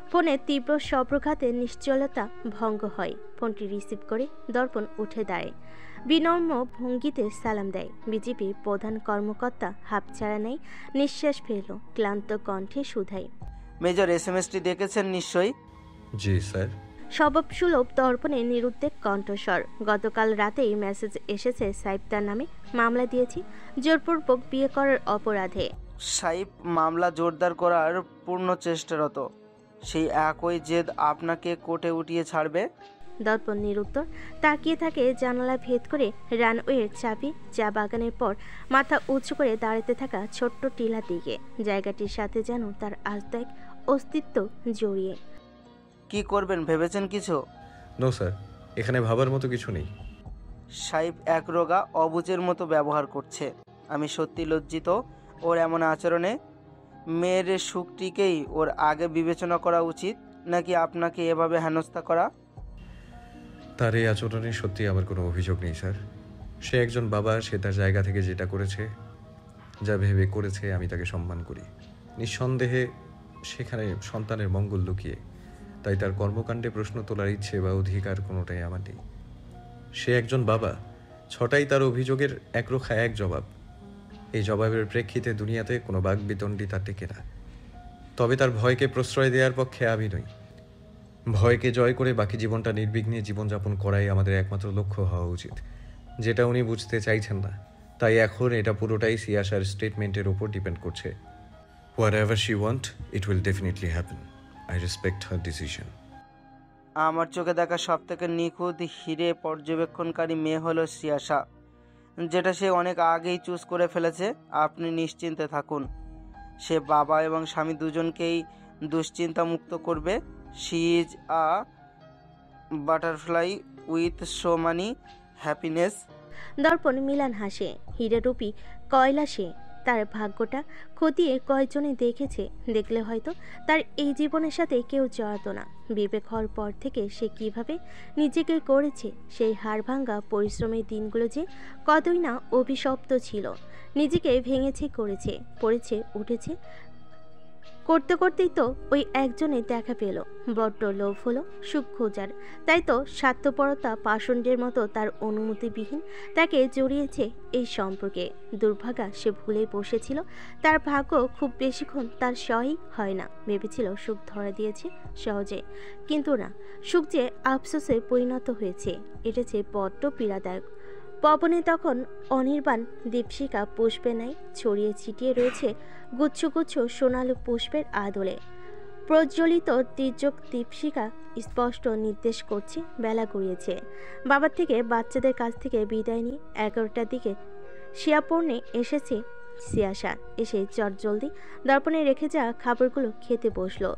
ফোনে তীব্র সব্রঘাতে নিশ্চলতা ভঙ্গ হয়। ফোনটি রিসিভ করে দর্পণ উঠে দাঁড়ায়, বিনম্র ভঙ্গিতে সালাম দেয়। বিজেপি প্রধান কর্মকর্তা হাঁপছাড়া নেই নিঃশ্বাস ফেলল, ক্লান্ত কণ্ঠে শুধায়, মেজর এসএমএসটি দেখেছেন নিশ্চয়ই? জি স্যার। স্বভাব সুলভ দর্পণে নিরুদ্বেগ কণ্ঠস্বর। গতকাল রাতেই মেসেজ এসেছে সাইফ তার নামে মামলা দিয়েছে জোরপূর্বক বিয়ে করার অপরাধে। সাইফ মামলা জোরদার করার পূর্ণ চেষ্টারত। সেই একই জেদ আপনাকে কোর্টে উঠিয়ে ছাড়বে? দর্পণ নিরুত্তর তাকিয়ে থাকে জানালা ভেদ করে রানওয়ের চাবি চা বাগানের পর মাথা উঁচু করে দাঁড়াতে থাকা ছোট্ট টিলার দিকে। জায়গাটির সাথে যেন তার আস্ত এক অস্তিত্ব জড়িয়ে। কি করবেন ভেবেছেন কিছু? নো স্যার, এখানে ভাবার মতো কিছু নেই। সাইফ একরোগা অবুঝের মতো ব্যবহার করছে। আমি সত্যি লজ্জিত ওর এমন আচরণে। মেয়ের সুখটিকেই ওর আগে বিবেচনা করা উচিত, নাকি আপনাকে এভাবে হেনস্থা করা? তার এই আচরণে সত্যি আমার কোনো অভিযোগ নেই স্যার। সে একজন বাবা, সে তার জায়গা থেকে যেটা করেছে, যা ভেবে করেছে, আমি তাকে সম্মান করি। নিঃসন্দেহে সেখানে সন্তানের মঙ্গল লুকিয়ে, তাই তার কর্মকাণ্ডে প্রশ্ন তোলার ইচ্ছে বা অধিকার কোনোটাই আমার নেই। সে একজন বাবা, 6টাই তার অভিযোগের একরোখা এক জবাব। এই জবাবের প্রেক্ষিতে দুনিয়াতে কোনো বাকবিতণ্ডা টেকে না। তবে তার ভয়কে প্রশ্রয় দেওয়ার পক্ষে আমি নই। ভয়কে জয় করে বাকি জীবনটা নির্বিঘ্নে জীবনযাপন করাই আমাদের একমাত্র লক্ষ্য হওয়া উচিত, যেটা উনি বুঝতে চাইছেন না। তাই এখন এটা পুরোটাই সিয়াসার স্টেটমেন্টের উপর ডিপেন্ড করছে। Whatever she want, it will definitely happen. I respect her decision. আমার চোখে দেখা সবথেকে নিখুঁত হিরে পর্যবেক্ষণকারী মেয়ে হলো সিয়াসা, যেটা সে অনেক আগেই চুজ করে ফেলেছে। আপনি নিশ্চিন্তে থাকুন, সে বাবা এবং স্বামী দুজনকেই দুশ্চিন্তা মুক্ত করবে। She is a butterfly with so money happiness. Darpan Milan হাসে। হীরারূপী কয়লা সে। তার ভাগ্যটা খতিয়ে কয়েকজনে দেখেছে, দেখলে হয়তো তার এই জীবনের সাথে কেউ জড়াতো না। বিবেক হওয়ার পর থেকে সে কিভাবে নিজেকে করেছে, সেই হাড়ভাঙ্গা পরিশ্রমের দিনগুলো যে কতই না অভিশপ্ত ছিল। নিজেকে ভেঙেছে, করেছে, পড়েছে, উঠেছে, করতে করতেই তো ওই একজনের দেখা পেল। বড্ড লোভ হলো সুখ খোঁজার, তাই তো স্বার্থপরতা পাষণ্ডের মতো তার অনুমতিবিহীন তাকে জড়িয়েছে এই সম্পর্কে। দুর্ভাগা সে ভুলে বসেছিল তার ভাগ্য খুব বেশিক্ষণ তার সহই হয় না। ভেবেছিল সুখ ধরা দিয়েছে সহজে, কিন্তু না, সুখ যে আফসোসে পরিণত হয়েছে, এটা যে বড্ড পীড়াদায়ক। পবনে তখন অনির্বাণ দীপশিখা পুষ্পে নাই ছড়িয়ে ছিটিয়ে রয়েছে গুচ্ছ গুচ্ছ সোনালু পুষ্পের আদলে। প্রজ্বলিত তির্যক দীপশিখা স্পষ্ট নির্দেশ করছে বেলা গড়িয়েছে। বাবার থেকে বাচ্চাদের কাছ থেকে বিদায় নিয়ে 11টার দিকে শিয়াপর্ণে এসেছে সিয়াসা। এসে চটজলদি দর্পণে রেখে যাওয়া খাবারগুলো খেতে বসলো।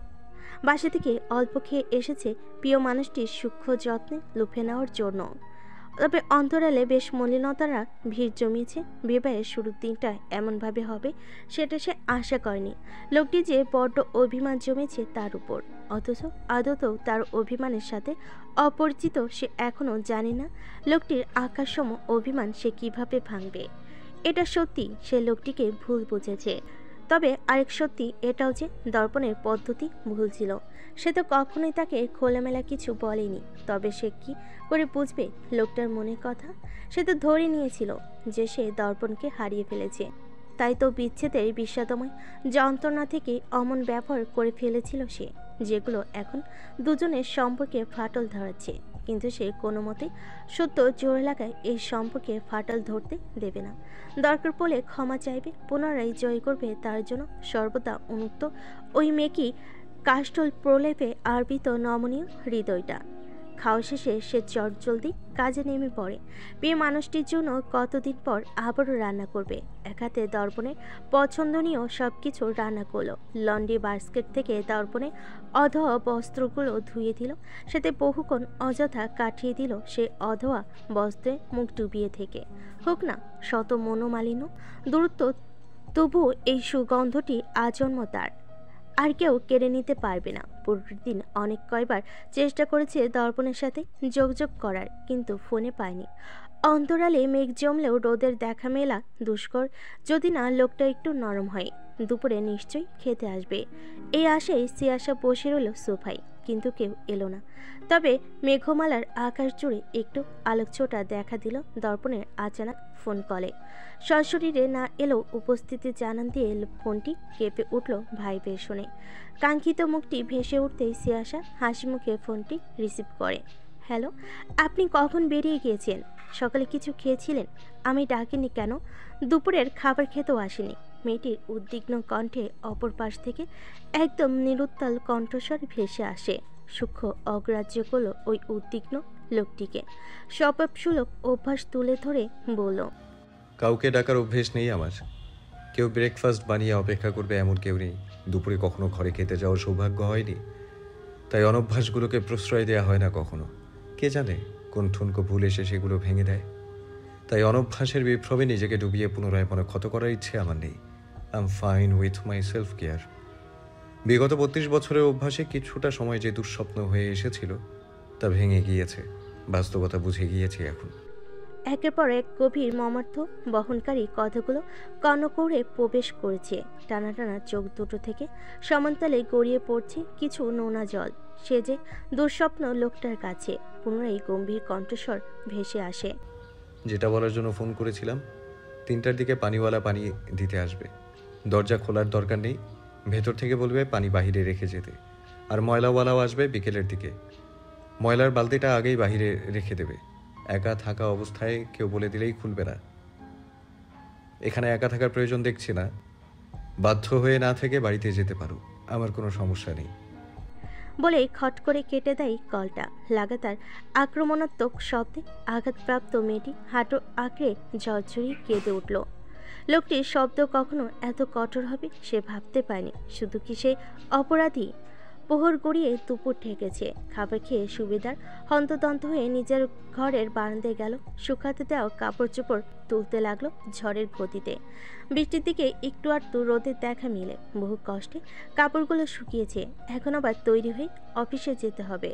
বাসা থেকে অল্প খেয়ে এসেছে প্রিয় মানুষটির সূক্ষ্ম যত্নে লুফে নেওয়ার জন্য। তবে অন্তরালে বেশ মলিনতারা ভিড় জমিয়েছে। বিবাহের শুরুর দিনটা এমনভাবে হবে সেটা সে আশা করেনি। লোকটি যে বড্ড অভিমান জমেছে তার উপর, অথচ আদতেও তার অভিমানের সাথে অপরিচিত সে এখনও জানে না লোকটির আকাশসম অভিমান সে কিভাবে ভাঙবে। এটা সত্যি সে লোকটিকে ভুল বুঝেছে, তবে আরেক সত্যি এটাও যে দর্পণের পদ্ধতি ভুল ছিল। সে তো কখনোই তাকে খোলামেলা কিছু বলেনি, তবে সে কি করে বুঝবে লোকটার মনের কথা? সে তো ধরে নিয়েছিল যে সে দর্পণকে হারিয়ে ফেলেছে, তাই তো বিচ্ছেদের বিষাদময় যন্ত্রণা থেকে অমন ব্যবহার করে ফেলেছিল সে, যেগুলো এখন দুজনের সম্পর্কে ফাটল ধরাচ্ছে। কিন্তু সে কোনো মতে সত্য জোরে লাগায় এই সম্পর্কে ফাটল ধরতে দেবে না। দরকার পড়লে ক্ষমা চাইবে, পুনরায় জয় করবে তার জন্য সর্বদা উন্মুক্ত ওই মেকি কাষ্ঠল প্রলেপে আরবিত নমনীয় হৃদয়টা। খাওয়া শেষে সে চটজলদি কাজে নেমে পড়ে। প্রিয় মানুষটির জন্য কতদিন পর আবারও রান্না করবে। এক হাতে দর্পণের পছন্দনীয় সব কিছু রান্না করলো। লন্ড্রি বাস্কেট থেকে দর্পণে অধোয়া বস্ত্রগুলো ধুয়ে দিল, সাথে বহুক্ষণ অযথা কাটিয়ে দিল সে অধোয়া বস্ত্রে মুখ ডুবিয়ে থেকে। হোক না শত মনোমালিন্য দূরত্ব, তবুও এই সুগন্ধটি আজন্ম তার, আর কেউ কেড়ে নিতে পারবে না। পুরোটি দিন অনেক কয়বার চেষ্টা করেছে দর্পণের সাথে যোগাযোগ করার, কিন্তু ফোনে পায়নি। অন্তরালে মেঘ জমলেও রোদের দেখা মেলা দুষ্কর, যদি না লোকটা একটু নরম হয়। দুপুরে নিশ্চয়ই খেতে আসবে এই আশায় সিয়াশা বসে রইল সোফায়, কিন্তু কেউ এলো না। তবে মেঘমালার আকাশ জুড়ে একটু আলোকছোটা দেখা দিল দর্পণের আচানক ফোন কলে। সশরীরে না এলেও উপস্থিতি জানান দিয়ে ফোনটি কেঁপে উঠল ভাইবের শুনে। কাঙ্ক্ষিত মুখটি ভেসে উঠতেই সিয়াশা হাসি মুখে ফোনটি রিসিভ করে। হ্যালো, আপনি কখন বেরিয়ে গিয়েছেন? সকালে কিছু খেয়েছিলেন? আমি ডাকিনি কেন? দুপুরের খাবার খেতেও আসেনি। মেয়েটির উদ্বিগ্ন কণ্ঠে অপর পাশ থেকে একদম নিরুত্তাল কণ্ঠস্বর ভেসে আসে। সূক্ষ্ম অগ্রাহ্য করল ওই উদ্বিগ্ন লোকটিকে। স্বভাবসুলভ অভ্যাস তুলে ধরে বলল, কাউকে ডাকার অভ্যেস নেই আমার। কেউ ব্রেকফাস্ট বানিয়ে অপেক্ষা করবে এমন কেউ নেই। দুপুরে কখনো ঘরে খেতে যাওয়ার সৌভাগ্য হয়নি, তাই অনভ্যাসগুলোকে প্রশ্রয় দেওয়া হয় না কখনো। কে জানে কোন ঠুনকো ভুল এসে সেগুলো ভেঙে দেয়। তাই অনভ্যাসের বিপ্লবে নিজেকে ডুবিয়ে পুনরায় মনে ক্ষত করার ইচ্ছে আমার নেই। I am fine with my self care. বিগত 32 বছরের অভ্যাসে কিছুটা সময় যে দুঃস্বপ্ন হয়ে এসেছিল তা ভেঙে গিয়েছে, বাস্তবতা বুঝে গিয়েছি এখন। একের পর এক গভীর মর্মার্থ বহনকারী কথাগুলো কর্ণকোরে প্রবেশ করেছে। টানা টানা চোখ দুটো থেকে সমান্তরালে গড়িয়ে পড়ছে কিছু নোনা জল। সে যে দুঃস্বপ্ন লোকটার কাছে। পুনরায় গম্ভীর কণ্ঠস্বর ভেসে আসে, যেটা বলার জন্য ফোন করেছিলাম, 3টার দিকে পানিওয়ালা পানি দিতে আসবে। দরজা খোলার দরকার নেই, ভেতর থেকে বলবে পানি বাহিরে রেখে যেতে। আর ময়লাওয়ালাও আসবে বিকেলের দিকে। ময়লার বালতিটা আগেই বাহিরে রেখে দেবে। একা থাকা অবস্থায় কেউ বলে দিলেই খুলবে না। এখানে একা থাকার প্রয়োজন দেখছি না। বাধ্য হয়ে না থেকে বাড়িতে যেতে পারো, আমার কোনো সমস্যা নেই। বলে খট করে কেটে দেয় কলটা। লাগাতার আক্রমণাত্মক শব্দে আঘাতপ্রাপ্ত মেয়েটি হাঁটু আঁকড়ে ঝরঝরিয়ে কেঁদে উঠল। লোকটির শব্দ কখনো এত কঠোর হবে সে ভাবতে পারেনি। শুধু কি সে অপরাধী? প্রহর গড়িয়ে দুপুর ঠেকেছে। খাবার খেয়ে সুবিধার হন্তদন্ত হয়ে নিজের ঘরের বারান্দায় গেল। শুকাতে দেওয়া কাপড় চোপড় তুলতে লাগলো ঝড়ের গতিতে। বৃষ্টির দিকে একটু আধটু রোদের দেখা মিলে বহু কষ্টে কাপড়গুলো শুকিয়েছে। এখন আবার তৈরি হয়ে অফিসে যেতে হবে।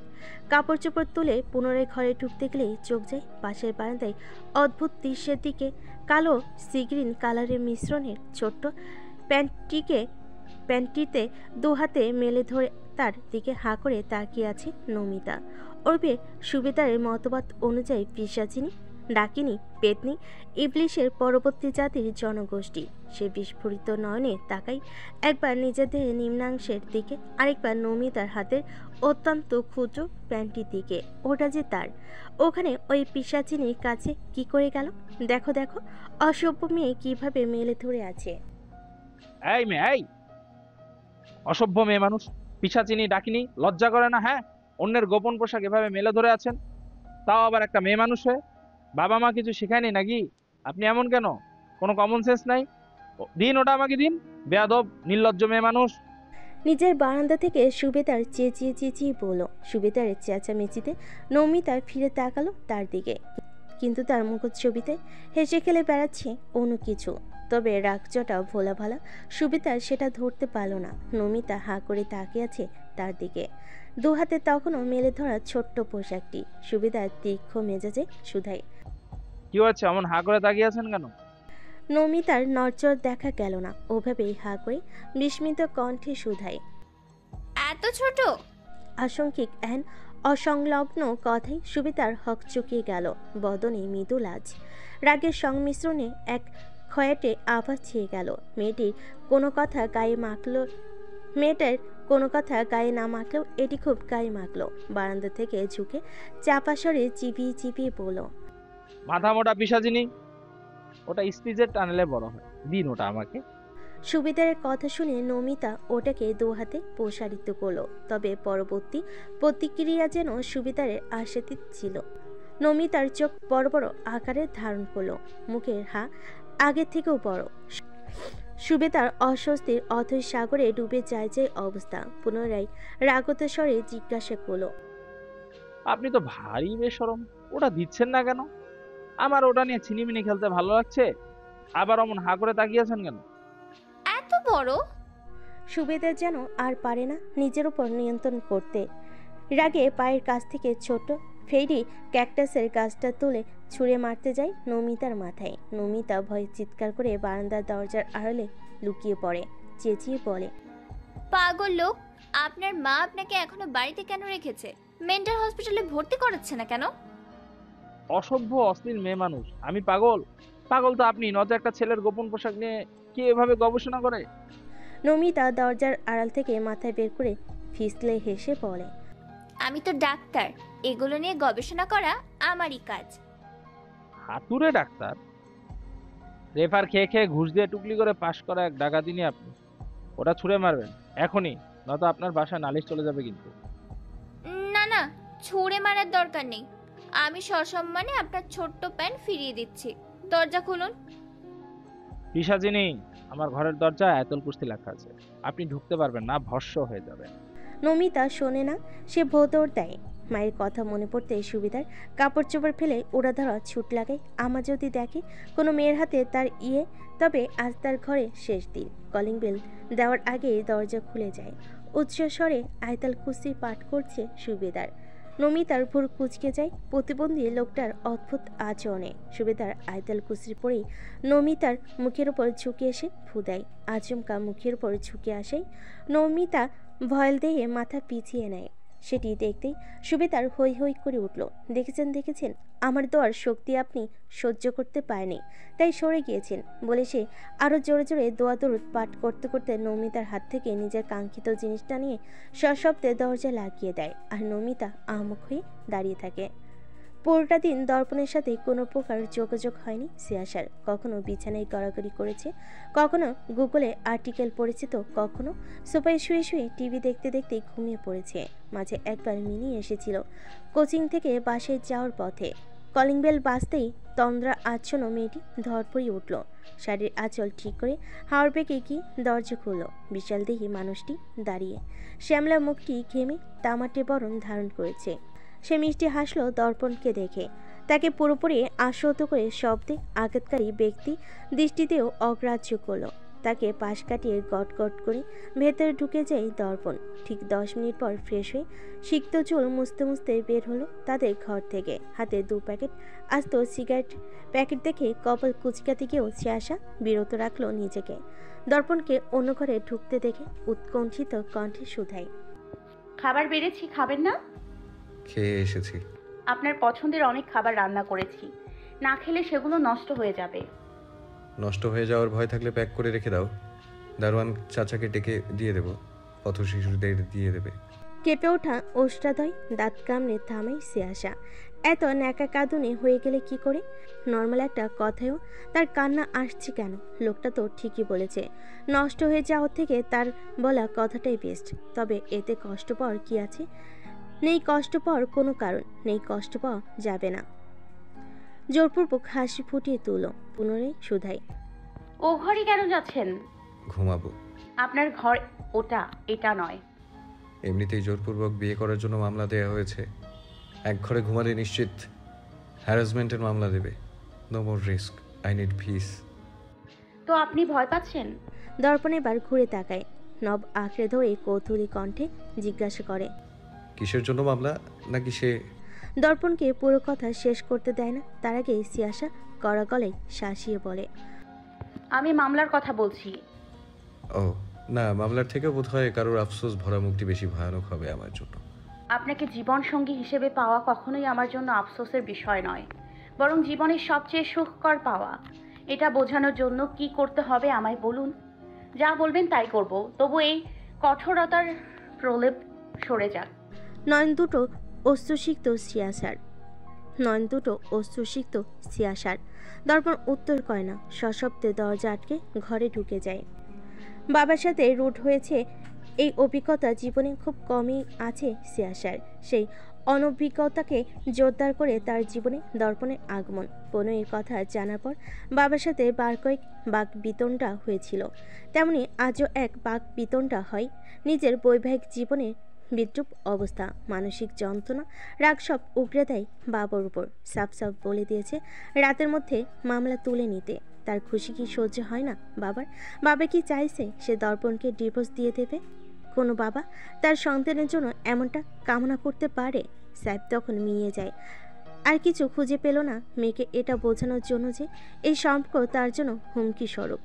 কাপড় চোপড় তুলে পুনরায় ঘরে ঢুকতে গেলেই চোখ যায় পাশের বারান্দায় অদ্ভুত দৃশ্যের দিকে। কালো সিগ্রিন কালারের মিশ্রণের ছোট্ট প্যান্টটিতে দু হাতে মেলে ধরে তার দিকে হাঁ করে তাকিয়ে আছে নমিতা। ওরবে সুবেদারের মতবাদ অনুযায়ী পিশাচিনী, ডাকিনী, পেতনি, ইবলিশের পরবর্তী জাতির জনগোষ্ঠী। সে বিস্ফোরিত নয়নে তাকাই একবার নিজের দেহের নিম্নাংশের দিকে, আরেকবার নমিতার হাতের অত্যন্ত ক্ষুদ্র প্যান্টটির দিকে। ওটা যে তার। ওখানে ওই পিশাচিনীর কাছে কি করে গেল? দেখো দেখো, অসভ্য মেয়ে কিভাবে মেলে ধরে আছে। এই মেয়ে, এই অসভ্য মেয়ে মানুষ, পিশাচিনী ডাকিনী, লজ্জা করে না? হ্যাঁ, অন্যের গোপন পোশাক এভাবে মেলে ধরে আছেন, তাও আবার একটা মেয়ে মানুষ হয়ে। বাবা মা কিছু শেখায়নি নাকি? আপনি এমন কেন? কোনো কমন সেন্স নাই? দিন ওটা আমাকে দিন, বেয়াদব নির্লজ্জ মেয়ে মানুষ। নিজের বারান্দা থেকে সুবেদার চেঁচিয়ে চেঁচিয়ে বলল। সুবেদারের চেঁচামেচিতে নমিতা ফিরে তাকালো তার দিকে। কিন্তু তার মুখচ্ছবিতে হেসে খেলে বেড়াচ্ছে অন্য কিছু। তবে রাগচটা ভোলা ভালা সুবিধা সেটা ধরতে পারল না। নমিতা হাঁ করে তাকিয়ে আছে তার দিকে, দু হাতে তখনও মেলে ধরা ছোট্ট পোশাকটি। সুবিধার তীক্ষ্ণ মেজাজে শুধায়, কি হচ্ছে, এমন হা করে তাকিয়ে আছেন কেন? নমিতার নড়চড় দেখা গেল না, ওভাবেই হাঁ করে বিস্মিত কণ্ঠে শুধায়, এত ছোট? আশঙ্কিক এন অসংলগ্ন কথায় সুবিতার হক চুকিয়ে গেল। বদনে মৃদু লাজ, রাগের সংমিশ্রণে এক ক্ষয়াটে আভাস ছেয়ে গেল। মেয়েটার কোনো কথা গায়ে না মাখলেও এটি খুব গায়ে মাখল। বারান্দা থেকে ঝুঁকে চাপা স্বরে চিবিয়ে চিবিয়ে বলল, মাথা মোটা পিসাচিনি, ওটা স্পিচের টানেলে বড় হয়, দিন ওটা আমাকে। সুবিধার কথা শুনে নমিতা ওটাকে দু হাতে প্রসারিত করলো। তবে পরবর্তী প্রতিক্রিয়া যেন সুবিধারের আশাতীত ছিল। নমিতার চোখ বড় বড় আকারে ধারণ করলো, মুখের হা আগের থেকেও বড়। সুবেদার অস্বস্তির অথৈ সাগরে ডুবে যায় অবস্থা। পুনরায় রাগত স্বরে জিজ্ঞাসা করলো, আপনি তো ভারী বেশরম, ওটা দিচ্ছেন না কেন? আমার ওটা নিয়ে ছিনিমিনি খেলতে ভালো লাগছে, আবার অমন হা করে তাকিয়েছেন কেন? এত বড়? সুবেদার যেন আর পারে না নিজের উপর নিয়ন্ত্রণ করতে। রাগে পায়ের কাছ থেকে ছোট ফেরি ক্যাকটাসের গাছটা তুলে ছুঁড়ে মারতে যায় নমিতার মাথায়। নমিতা ভয়ে চিৎকার করে বারান্দার দরজার আড়ালে লুকিয়ে পড়ে, চেঁচিয়ে বলে, পাগল লোক, আপনার মা আপনাকে এখনো বাড়িতে কেন রেখেছে? মেন্টাল হসপিটালে ভর্তি করাচ্ছে না কেন? অসভ্য অশ্লীল মেয়ে মানুষ। আমি পাগল? পাগল তো আপনি, নয়তো একটা ছেলের গোপন পোশাক নিয়ে কে এভাবে গবেষণা করে? নমিতা দরজার আড়াল থেকে মাথায় বের করে ফিসলে হেসে বলে, আমি তো ডাক্তার, এগুলো নিয়ে গবেষণা করা আমারই কাজ। হাতুড়ে ডাক্তার? রেফার খেয়ে খেয়ে ঘুষ দিয়ে টুকলি করে পাশ করা এক ডাকাতি নিয়ে আপনি ওটা ছুঁড়ে মারবেন এখনই, নয়তো আপনার বাসায় নালিশ চলে যাবে কিন্তু। না না, ছুঁড়ে মারার দরকার নেই। আমি সসম্মানে আপনার ছোট্ট প্যান্ট ফিরিয়ে দিচ্ছি, দরজা খুলুন। পিসাচিনি, আমার ঘরের দরজায় আয়াতুল কুরসি লেখা আছে, আপনি ঢুকতে পারবেন না, ভস্ম হয়ে যাবেন। নমিতা শোনে না, সে ভোদর দেয়। মায়ের কথা মনে পড়তে সুবিধার কাপড় চোপড় ফেলে ওরা ধরা ছুট লাগায়। আমা যদি দেখে কোনো মেয়ের হাতে তার তবে আজ তার ঘরে শেষ দিন। কলিং বেল দেওয়ার আগে দরজা খুলে যায়। উচ্চ স্বরে আয়াতুল কুরসি পাঠ করছে সুবেদার। নমিতার ভুর কুচকে যায় প্রতিবন্ধী লোকটার অদ্ভুত আচরণে। সুবেদার আয়াতুল কুরসি পড়েই নমিতার মুখের উপর ঝুঁকে এসে ফু দেয়। আচমকা মুখের উপর ঝুঁকে আসে নমিতা ভয়েল দেহে মাথা পিছিয়ে নেয়। সেটি দেখতেই সুবেদার হৈ হৈ করে উঠল। দেখেছেন, আমার দোয়ার শক্তি আপনি সহ্য করতে পারেনি, তাই সরে গিয়েছেন বলে সে আরও জোরে জোরে দোয়া দরুদ পাঠ করতে করতে নমিতার হাত থেকে নিজের কাঙ্ক্ষিত জিনিসটা নিয়ে সশব্দে দরজা লাগিয়ে দেয়। আর নমিতা আহমক হয়ে দাঁড়িয়ে থাকে। পুরোটা দিন দর্পণের সাথে কোনো প্রকার যোগাযোগ হয়নি সিয়াসার। কখনো বিছানায় গড়াগড়ি করেছে, কখনো গুগলে আর্টিকেল পড়েছে, তো কখনো সোফায় শুয়ে শুয়ে টিভি দেখতে দেখতে ঘুমিয়ে পড়েছে। মাঝে একবার মিনি এসেছিল কোচিং থেকে বাসায় যাওয়ার পথে। কলিং বেল বাজতেই তন্দ্রা আচ্ছন্ন মেয়েটি ধরপড়িয়ে উঠল। শাড়ির আঁচল ঠিক করে হাওড় বেগে গিয়ে দরজা খুলল। বিশাল দেহি মানুষটি দাঁড়িয়ে, শ্যামলা মুখটি ঘেমে তামাটে বরণ ধারণ করেছে। সে মিষ্টি হাসলো দর্পণকে দেখে। তাকে পুরোপুরি আশ্বস্ত করে শব্দে আঘাতকারী ব্যক্তি দৃষ্টিতেও অগ্রাহ্য করলো। তাকে পাশ কাটিয়ে গট গট করে ভেতরে ঢুকে যায় দর্পণ। ঠিক 10 মিনিট পর ফ্রেশ হয়ে সিক্ত চুল মুছতে মুছতে বের হলো তাদের ঘর থেকে। হাতে 2 প্যাকেট আস্ত সিগারেট প্যাকেট দেখে কপাল কুচকাতে গিয়েও সিয়াসা বিরত রাখলো নিজেকে। দর্পণকে অন্য ঘরে ঢুকতে দেখে উৎকণ্ঠিত কণ্ঠে শুধায়, খাবার বেড়েছি, খাবেন না? খেয়ে এসেছি। আপনার পছন্দের অনেক খাবার রান্না করেছি, না খেলে সেগুলো নষ্ট হয়ে যাবে। নষ্ট হয়ে যাওয়ার ভয় থাকলে প্যাক করে রেখে দাও, দারোয়ান চাচাকে ডেকে দিয়ে দেবো, পথ শিশুদের দিয়ে দেবে। কেঁপে ওঠা ওষ্ঠাদয় দাঁত কামড়ে থামাই সিয়াসা। এত ন্যাকা কাঁদুনে হয়ে গেলে কি করে? নর্মাল একটা কথায়ও তার কান্না আসছে কেন? লোকটা তো ঠিকই বলেছে, নষ্ট হয়ে যাওয়ার থেকে তার বলা কথাটাই বেস্ট। তবে এতে কষ্ট পাওয়ার কি আছে? নেই কষ্ট পাওয়ার কোনো কারণ নেই, কষ্ট পাওয়া যাবে না। জোরপূর্বক হাসি ফুটিয়ে তুলল। পুনরায় শুধাই, ও ঘরে কেন যাচ্ছেন? ঘুমাবো। আপনার ঘর ওটা, এটা নয়। এমনিতেই জোরপূর্বক বিয়ে করার জন্য মামলা দেয়া হয়েছে। এক ঘরে ঘুমালে নিশ্চিত হ্যারাসমেন্টের মামলা দেবে। No more risk, I need peace. তো আপনি ভয় পাচ্ছেন? দর্পণ এবার ঘুরে তাকায়, নব আঁকড়ে ধরে কৌতূহলী কণ্ঠে জিজ্ঞাসা করে, কিসের জন্য মামলা? নাকি সে? দর্পণকে পুরো কথা শেষ করতে দেয় না, তার আগে সিয়াসা কড়া গলায় শাসিয়ে বলে, আমি মামলার কথা বলছি। ও না, মামলার থেকে বোধহয় কারোর আফসোস ভরা মুক্তি বেশি ভয়ানক হবে আমার জন্য। আপনাকে জীবনসঙ্গী হিসেবে পাওয়া কখনোই আমার জন্য আফসোসের বিষয় নয়, বরং জীবনের সবচেয়ে সুখকর পাওয়া। এটা বোঝানোর জন্য কি করতে হবে আমায় বলুন, যা বলবেন তাই করব। তবু এই কঠোরতার প্রলেপ সরে যাক। নয়ন দুটো অশ্রুসিক্ত সিয়াসার। দর্পণ উত্তর করে না, সশব্দে দরজা আটকে ঘরে ঢুকে যায়। বাবার সাথে রুট হয়েছে এই অভিজ্ঞতা জীবনে খুব কমই আছে সিয়াসার। সেই অনভিজ্ঞতাকে জোরদার করে তার জীবনে দর্পণের আগমন। প্রণয়ের কথা জানার পর বাবার সাথে বার কয়েক বাক বিতণ্ডা হয়েছিল, তেমনি আজও এক বাক বিতণ্ডা হয়। নিজের বৈবাহিক জীবনের বিদ্রুপ অবস্থা, মানসিক যন্ত্রণা, রাগ সব উগড়ে দেয় বাবার উপর। সাফ সাফ বলে দিয়েছে রাতের মধ্যে মামলা তুলে নিতে। তার খুশি কি সহ্য হয় না বাবার? বাবা কি চাইছে সে দর্পণকে ডিভোর্স দিয়ে দেবে? কোনো বাবা তার সন্তানের জন্য এমনটা কামনা করতে পারে? সাহেব তখন মিয়ে যায়, আর কিছু খুঁজে পেল না মেয়েকে এটা বোঝানোর জন্য যে এই সম্পর্ক তার জন্য হুমকি স্বরূপ।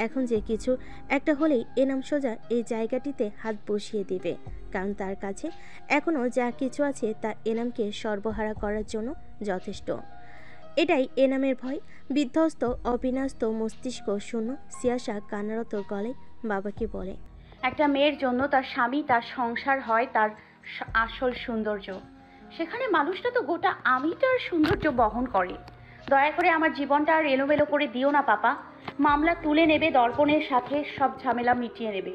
এখন যে কিছু একটা হলেই এনাম সোজা এই জায়গাটিতে হাত বসিয়ে দেবে, কারণ তার কাছে এখনও যা কিছু আছে তা এনামকে সর্বহারা করার জন্য যথেষ্ট। এটাই এনামের ভয়। বিধ্বস্ত অবিন্যস্ত মস্তিষ্ক শূন্য সিয়াসা কান্নারত গলায় বাবাকে বলে, একটা মেয়ের জন্য তার স্বামী, তার সংসার হয় তার আসল সৌন্দর্য। সেখানে মানুষটা তো গোটা আমিটার সৌন্দর্য বহন করে। দয়া করে আমার জীবনটা আর এলোমেলো করে দিও না পাপা। মামলা তুলে নেবে, দর্পণের সাথে সব ঝামেলা মিটিয়ে নেবে।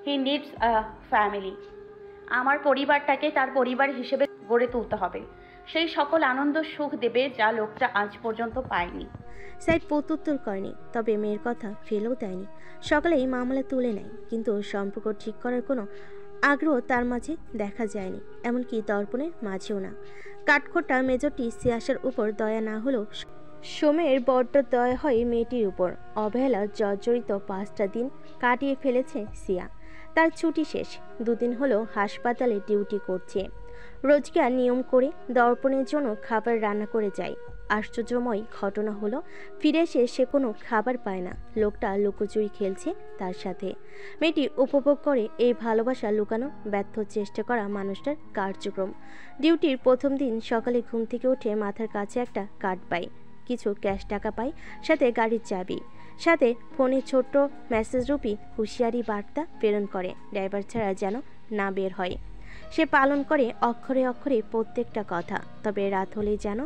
হি নিডস আ ফ্যামিলি। আমার পরিবারটাকে তার পরিবার হিসেবে গড়ে তুলতে হবে। সেই সকল আনন্দ সুখ দেবে যা লোকটা আজ পর্যন্ত পায়নি। সাইদ প্রত্যুত্তর করেনি, তবে মেয়ের কথা ফেলেও দেয়নি। সকালেই মামলা তুলে নেয়, কিন্তু সম্পর্ক ঠিক করার কোনো আগ্রহ তার মাঝে দেখা যায়নি, এমনকি দর্পণের মাঝেও না। কাঠখোট্টা মেজরটি সিয়াসার উপর দয়া না হলেও সোমের বড্ড দয়া হয় মেয়েটির উপর। অবহেলা জর্জরিত 5টা দিন কাটিয়ে ফেলেছে সিয়া। তার ছুটি শেষ, 2 দিন হলো হাসপাতালে ডিউটি করছে। রোজগার নিয়ম করে দর্পণের জন্য খাবার রান্না করে যায়। আশ্চর্যময় ঘটনা হলো ফিরে এসে সে কোনো খাবার পায় না। লোকটা লুকোচুরি খেলছে তার সাথে। মেয়েটি উপভোগ করে এই ভালোবাসা লুকানোর ব্যর্থ চেষ্টা করা মানুষটার কার্যক্রম। ডিউটির প্রথম দিন সকালে ঘুম থেকে উঠে মাথার কাছে একটা কার্ড পায়, কিছু ক্যাশ টাকা পায়, সাথে গাড়ির চাবি, সাথে ফোনে ছোট্ট মেসেজরূপী হুঁশিয়ারি বার্তা প্রেরণ করে ড্রাইভার ছাড়া যেন না বের হয়। সে পালন করে অক্ষরে অক্ষরে প্রত্যেকটা কথা। তবে রাত হলেই যেন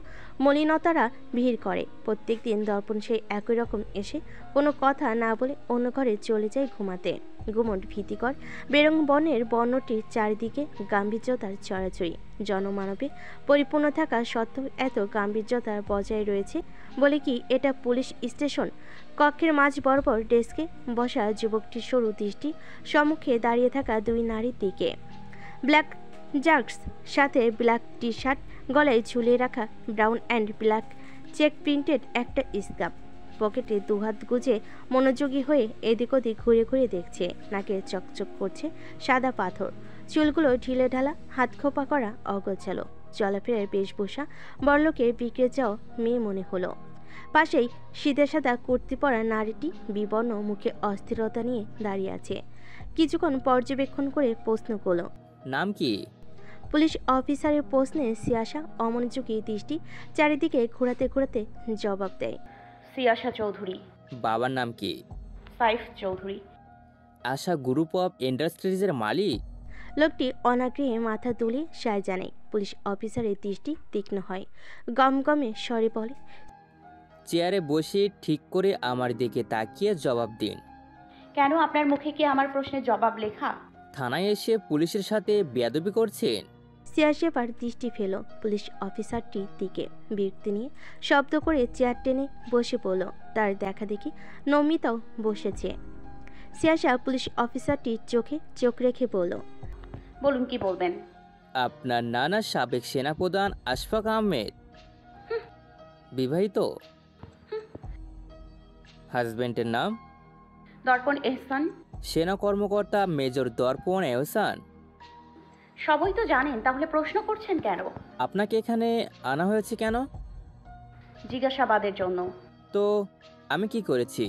মলিনতারা ভিড় করে। প্রত্যেক দিন দর্পণ সেই একই রকম এসে কোনো কথা না বলে অন্য ঘরে চলে যায় ঘুমাতে। গুমট ভীতিকর বেরং বনের বর্ণটির চারিদিকে গাম্ভীর্যতার চড়াচড়ি। জনমানবে পরিপূর্ণ থাকা সত্ত্বেও এত গাম্ভীর্যতা বজায় রয়েছে বলে কি এটা পুলিশ স্টেশন? কক্ষের মাঝ বরাবর ডেস্কে বসা যুবকটির সরু দৃষ্টি সম্মুখে দাঁড়িয়ে থাকা 2 নারীর দিকে। ব্ল্যাক জার্কস, সাথে ব্ল্যাক টি শার্ট, গলায় ঝুলিয়ে রাখা brown and black check printed একটা স্কার্ফ, পকেটে 2 হাত গুজে মনোযোগী হয়ে এদিক ওদিক ঘুরে ঘুরে দেখছে। নাকে চকচক করছে সাদা পাথর, চুলগুলো ঢিলে ঢালা, হাত খোপা করা অগোছালো। চলাফেরার বেশভূষা বড়লোকের বিগড়ে যাওয়া মেয়ে মনে হলো। পাশেই সিধে সাদা কুর্তি পরা নারীটি বিবর্ণ মুখে অস্থিরতা নিয়ে দাঁড়িয়ে আছে। কিছুক্ষণ পর্যবেক্ষণ করে প্রশ্ন করলো, নাম কি? পুলিশ অফিসারের প্রশ্নে সিয়াসা অমনোযোগী দৃষ্টি চারিদিকে ঘোরাতে ঘোরাতে জবাব দেয়, সিয়াসা চৌধুরী। বাবার নাম কি? সাইফ চৌধুরী। আশা গ্রুপ অফ ইন্ডাস্ট্রিজের মালিক? লোকটি অনাগ্রহে মাথা তুলে সায় জানায়। পুলিশ অফিসারের দৃষ্টি তীক্ষ্ণ হয়, গমগমে স্বরে বলে, চেয়ারে বসে ঠিক করে আমার দিকে তাকিয়ে জবাব দিন। কেন, আপনার মুখে কি আমার প্রশ্নের জবাব লেখা? থানায় এসে পুলিশের সাথে বেয়াদবি করছেন? সিয়াসা পার দৃষ্টি ফেল পুলিশ অফিসারটির দিকে। বিরক্তি নিয়ে শব্দ করে চেয়ার টেনে বসে পড়ল। তার দেখা দেখি নমিতাও বসেছে। সিয়াসা পুলিশ অফিসারটির চোখে চোখ রেখে বলল, বলুন কি বলবেন? আপনার নানা সাবেক সেনাপ্রধান আশফাক আহমেদ। বিবাহিত? হাজবেন্ডের নাম? দর্পণ এহসান। সেনা কর্মকর্তা মেজর দর্পণ এহসান। সবাই তো জানেন, তাহলে প্রশ্ন করছেন কেন? আপনাকে এখানে আনা হয়েছে কেন? জিজ্ঞাসাবাদের জন্য। তো আমি কি করেছি?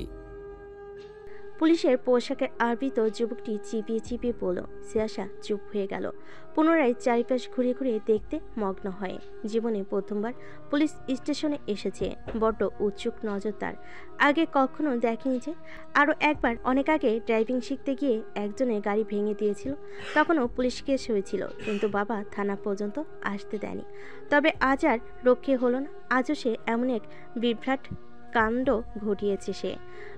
পুলিশের পোশাকের আবৃত যুবকটি চিপিয়ে চিপিয়ে বলল। সিয়াসা চুপ হয়ে গেল। পুনরায় চারিপাশ ঘুরে ঘুরে দেখতে মগ্ন হয়। জীবনে প্রথমবার পুলিশ স্টেশনে এসেছে। বড্ড উৎসুক নজর তার। আগে কখনো দেখেনি যে। আরও একবার অনেক আগে ড্রাইভিং শিখতে গিয়ে একজনের গাড়ি ভেঙে দিয়েছিল। তখনও পুলিশ কেস হয়েছিল, কিন্তু বাবা থানা পর্যন্ত আসতে দেয়নি। তবে আজ আর রক্ষে হলো না। আজও সে এমন এক বিভ্রাট কাণ্ড ঘটিয়েছে সে।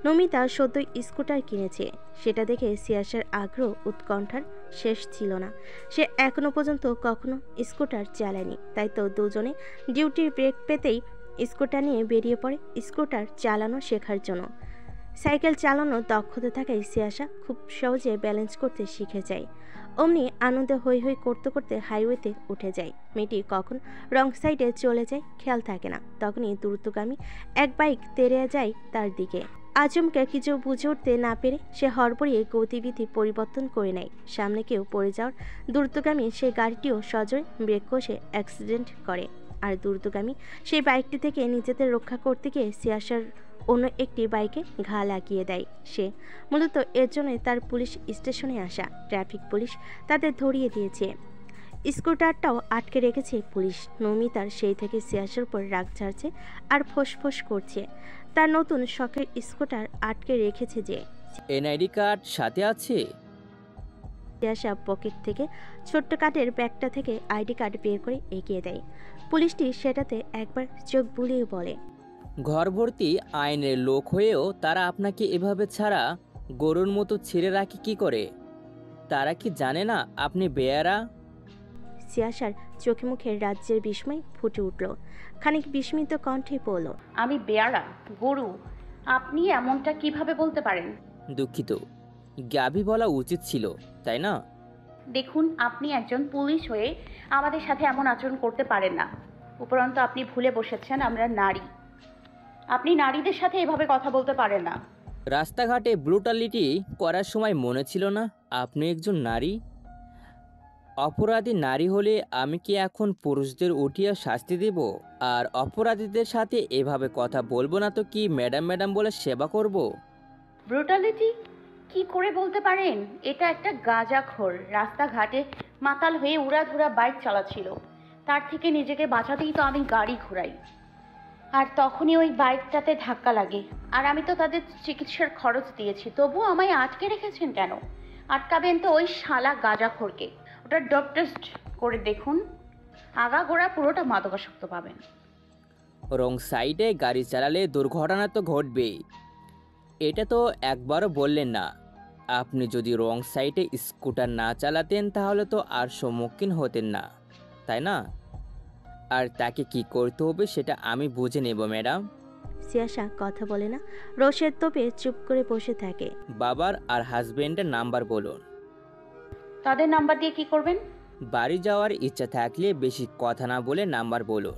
নমিতা সদ্যই স্কুটার কিনেছে। সেটা দেখে সিয়াসার আগ্রহ উৎকণ্ঠার শেষ ছিল না। সে এখনো পর্যন্ত কখনো স্কুটার চালায়নি। তাই তো দুজনে ডিউটির ব্রেক পেতেই স্কুটার নিয়ে বেরিয়ে পড়ে স্কুটার চালানো শেখার জন্য। সাইকেল চালানোর দক্ষতা থাকায় সিয়াসা খুব সহজে ব্যালেন্স করতে শিখে যায়। অমনি আনন্দে হৈ হৈ করতে করতে হাইওয়েতে উঠে যায়। মেয়েটি কখন রং সাইডে চলে যায় খেয়াল থাকে না। তখনই দ্রুতগামী এক বাইক তেড়ে যায় তার দিকে। আচমকা কিছু বুঝে উঠতে না পেরে সে হড়বড়িয়ে গতিবিধি পরিবর্তন করে নেয়। সামনে কেউ পড়ে যাওয়ার দ্রুতগামী সেই গাড়িটিও সজোরে ব্রেক কষে অ্যাক্সিডেন্ট করে। আর দ্রুতগামী সেই বাইকটি থেকে নিজেদের রক্ষা করতে গিয়ে সিয়াসার অন্য একটি বাইকে ঘা লাগিয়ে দেয় সে। মূলত এর জন্যই তার পুলিশ স্টেশনে আসা। ট্রাফিক পুলিশ তাদের ধরিয়ে দিয়েছে। স্কুটারটাও আটকে রেখেছে পুলিশ। নমিতার সেই থেকে সিয়াসার উপর রাগ ঝাড়ছে আর ফোঁস করছে। তার নতুন শখের স্কুটার আটকে রেখেছে যে। এনআইডি কার্ড সাথে আছে? সিয়াসা পকেট থেকে ছোট্ট কাঠের ব্যাগটা থেকে আইডি কার্ড বের করে এগিয়ে দেয়। পুলিশটি সেটাতে একবার চোখ বুলিয়ে বলে, ঘর ভর্তি আইনের লোক হয়েও তারা আপনাকে এভাবে ছাড়া গরুর মতো ছেড়ে রাখে কি করে? তারা কি জানে না আপনি বেয়ারা? সিয়াসার চোখে মুখে রাজ্যের বিস্ময় ফুটে উঠল। খানিক বিস্মিত কণ্ঠে বলল, আমি বেয়ারা? গরু? আপনি এমনটা কিভাবে বলতে পারেন? দুঃখিত, গাভী বলা উচিত ছিল, তাই না? দেখুন, আপনি একজন পুলিশ হয়ে আমাদের সাথে এমন আচরণ করতে পারেন না। উপরন্তু আপনি ভুলে বসেছেন আমরা নারী। আপনি নারীদের সাথে এভাবে কথা বলতে পারেন না। রাস্তাঘাটে ব্রুটালিটি করার সময় মনে ছিল না আপনি একজন নারী? অপরাধী নারী হলে আমি কি এখন পুরুষদের উঠিয়ে শাস্তি দেব? আর অপরাধীদের সাথে এভাবে কথা বলবো না তো কি ম্যাডাম ম্যাডাম বলে সেবা করব? ব্রুটালিটি কি করে বলতে পারেন? এটা একটা গাঁজাখোর রাস্তাঘাটে মাতাল হয়ে উড়াধুরা বাইক চালাচ্ছিল। তার থেকে নিজেকে বাঁচাতেই তো আমি গাড়ি ঘোরাই। আর তখনই ওই বাইকটাতে ধাক্কা লাগে। আর আমি তো তাদের চিকিৎসার খরচ দিয়েছি, তবুও আমায় আটকে রেখেছেন কেন? আটকাবেন তো ওই শালা গাঁজাখোরকে। ওটা ডপ টেস্ট করে দেখুন, আগাগোড়া পুরোটা মাদকাসক্ত পাবেন। রং সাইডে গাড়ি চালালে দুর্ঘটনা তো ঘটবেই, এটা তো একবারও বললেন না। আপনি যদি রং সাইডে স্কুটার না চালাতেন তাহলে তো আর সম্মুখীন হতেন না, তাই না? আর তাকে কি করতে হবে সেটা আমি বুঝে নেব ম্যাডাম। সিয়াসা কথা বলে না, রোষের তোপে চুপ করে বসে থাকে। বাবার আর হাজবেন্ডের নাম্বার বলুন। তাদের নাম্বার দিয়ে কি করবেন? বাড়ি যাওয়ার ইচ্ছা থাকলে বেশি কথা না বলে নাম্বার বলুন।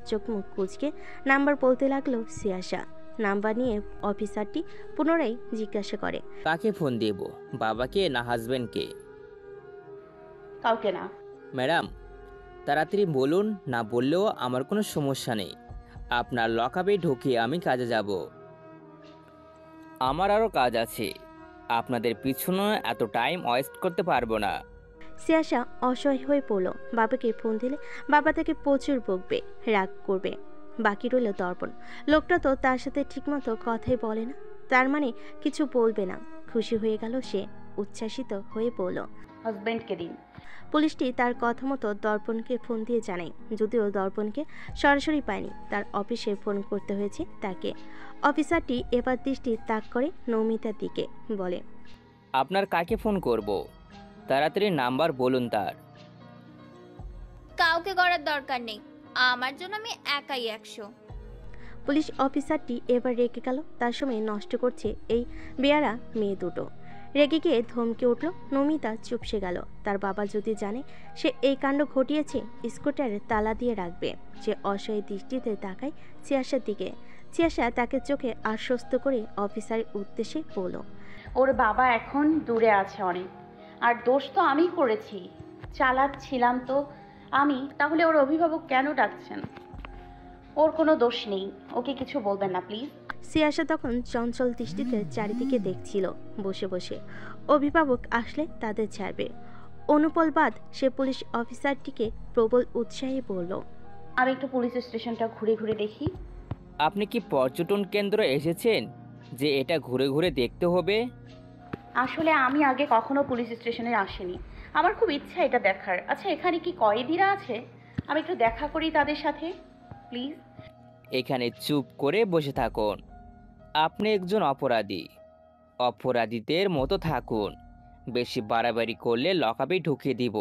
চোখ মুখ কুচকে নাম্বার বলতে লাগলো সিয়াসা। নাম্বার নিয়ে অফিসারটি পুনরায় জিজ্ঞাসা করে, কাকে ফোন দেব, বাবাকে না হাজবেন্ডকে? কাউকে না। ম্যাডাম তাড়াতাড়ি বলুন, না বললেও আমার কোনো সমস্যা নেই। আপনার লকআপে ঢুকিয়ে আমি কাজে যাব। আমার আরও কাজ আছে, আপনাদের পিছনে এত টাইম ওয়েস্ট করতে পারবো না। সিয়াসা অসহায় হয়ে পড়ল। বাবাকে ফোন দিলে বাবা তাকে প্রচুর বকবে, রাগ করবে। বাকি রইল দর্পণ। লোকটা তো তার সাথে ঠিকমতো কথাই বলে না, তার মানে কিছু বলবে না। খুশি হয়ে গেল সে, উচ্ছ্বাসিত হয়ে পড়ল। হাজবেন্ডকে দিন। পুলিশটি তার কথা মতো দর্পণকে ফোন দিয়ে জানায়। যদিও দর্পণকে সরাসরি পায়নি, তার অফিসে ফোন করতে হয়েছে তাকে। অফিসারটি এবার দৃষ্টি তাক করে নৌমিতার দিকে, বলে, আপনার কাকে ফোন করব? তাড়াতাড়ি নাম্বার বলুন তার। কাউকে করার দরকার নেই, আমার জন্য আমি একাই 100। পুলিশ অফিসারটি এবার রেগে গেল। তার সময় নষ্ট করছে এই বেয়ারা মেয়ে দুটো। রেগে গিয়ে ধমকে উঠল। নমিতা চুপসে গেল। তার বাবা যদি জানে সে এই কাণ্ড ঘটিয়েছে, স্কুটারে তালা দিয়ে রাখবে। সে অসহায় দৃষ্টিতে তাকায় সিয়াসার দিকে। সিয়াসা তাকে চোখে আশ্বস্ত করে অফিসারের উদ্দেশ্যে বলল, ওর বাবা এখন দূরে আছে অনেক, আর দোষ তো আমি করেছি, চালাচ্ছিলাম তো আমি। তাহলে ওর অভিভাবক কেন ডাকছেন? ওর কোনো দোষ নেই, ওকে কিছু বলবেন না প্লিজ। সিয়াসা তখন চঞ্চল দৃষ্টিতে চারিদিকে দেখছিল বসে বসে। অভিভাবক আসলে তাদের ছাড়বে। অনুপল বাদ সে পুলিশ অফিসারটিকে প্রবল উৎসাহে বলল, আমি একটু পুলিশ স্টেশনটা ঘুরে ঘুরে দেখি। আপনি কি পর্যটন কেন্দ্র এসেছেন যে এটা ঘুরে ঘুরে দেখতে হবে? আসলে আমি আগে কখনো পুলিশ স্টেশনে আসিনি, আমার খুব ইচ্ছা এটা দেখার। আচ্ছা, এখানে কি কয়েদিরা আছে? আমি একটু দেখা করি তাদের সাথে প্লিজ। এখানে চুপ করে বসে থাকুন। আপনি একজন অপরাধী, অপরাধীদের মতো থাকুন। বেশি বাড়াবাড়ি করলে লকআপে ঢুকিয়ে দিব।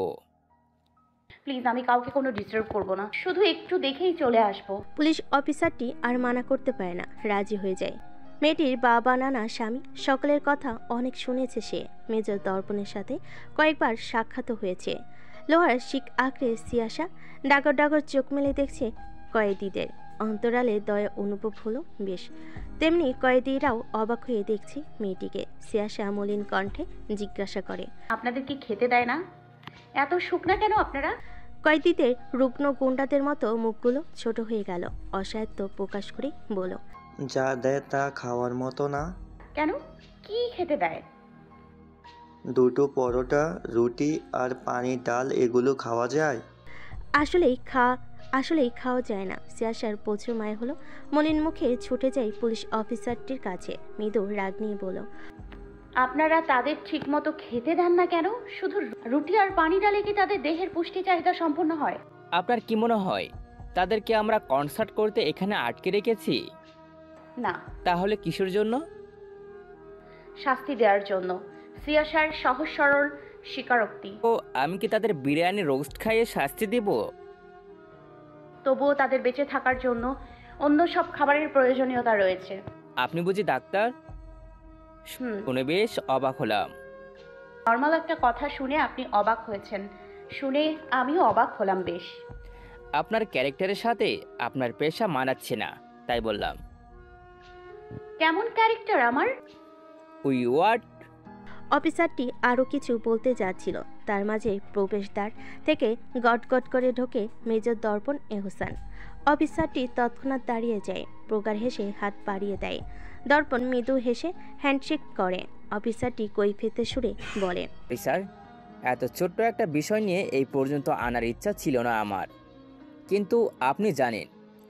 প্লিজ, আমি কাউকে কোনো ডিস্টার্ব করব না, শুধু একটু দেখেই চলে আসবো। পুলিশ অফিসারটি আর মানা করতে পারে না, রাজি হয়ে যায়। মেয়েটির বাবা, নানা, স্বামী সকলের কথা অনেক শুনেছে সে। মেজর দর্পণের সাথে কয়েকবার সাক্ষাৎ হয়েছে। লোহার শিক আঁকড়ে সিয়াসা ডাগর ডাগর চোখ মেলে দেখছে কয়েদিদের। অন্তরালে দয়া অনুভব হলো বেশ। তেমনি কয়েদিরাও অবাক হয়ে দেখছে মেয়েটিকে। সিয়াসা মলিন কণ্ঠে জিজ্ঞাসা করে, আপনাদের কি খেতে দেয় না? এত শুকনা কেন আপনারা? কয়েদিদের রুগ্ন গুন্ডাদের মতো মুখগুলো ছোট হয়ে গেল। অসহায়ত্ব প্রকাশ করে বলল, যা দেয় তা খাওয়ার মতো না। কেন, কি খেতে দেয়? দুটো পরোটা, রুটি আর পানি ডাল, এগুলো খাওয়া যায়? আসলেই খাওয়া যায় না। সিয়াসার প্রচুর মায় হলো। মলিন মুখে ছুটে যায় পুলিশ অফিসারটির কাছে। মৃদু রাগ নিয়ে বলল, আপনারা তাদের ঠিক মতো খেতে দেন না কেন? শুধু রুটি আর পানি ডালে কি তাদের দেহের পুষ্টি চাহিদা সম্পূর্ণ হয়? আপনার কি মনে হয় তাদেরকে আমরা কনসার্ট করতে এখানে আটকে রেখেছি? না। তাহলে কিসের জন্য? শাস্তি দেওয়ার জন্য। সিয়াসার সহজ সরল স্বীকারোক্তি। ও, আমি কি তাদের বিরিয়ানি রোস্ট খাইয়ে শাস্তি দেব? তবুও তাদের বেঁচে থাকার জন্য অন্য সব খাবারের প্রয়োজনীয়তা রয়েছে। আপনি বুঝি ডাক্তার? শুনে বেশ অবাক হলাম। নর্মাল একটা কথা শুনে আপনি অবাক হয়েছেন, শুনে আমিও অবাক হলাম বেশ। আপনার ক্যারেক্টারের সাথে আপনার পেশা মানাচ্ছে না, তাই বললাম। কেমন ক্যারেক্টার আমার? We what? অফিসারটি আরও কিছু বলতে যাচ্ছিল, তার মাঝে প্রবেশদ্বার থেকে গটগট করে ঢোকে মেজর দর্পণ এহসান। অফিসারটি তৎক্ষণাৎ দাঁড়িয়ে যায়, প্রগাঢ় হেসে হাত বাড়িয়ে দেয়। দর্পণ মৃদু হেসে হ্যান্ডশেক করে। অফিসারটি কৈফিয়তের সুরে বলে, স্যার, এত ছোট্ট একটা বিষয় নিয়ে এই পর্যন্ত আনার ইচ্ছা ছিল না আমার, কিন্তু আপনি জানেন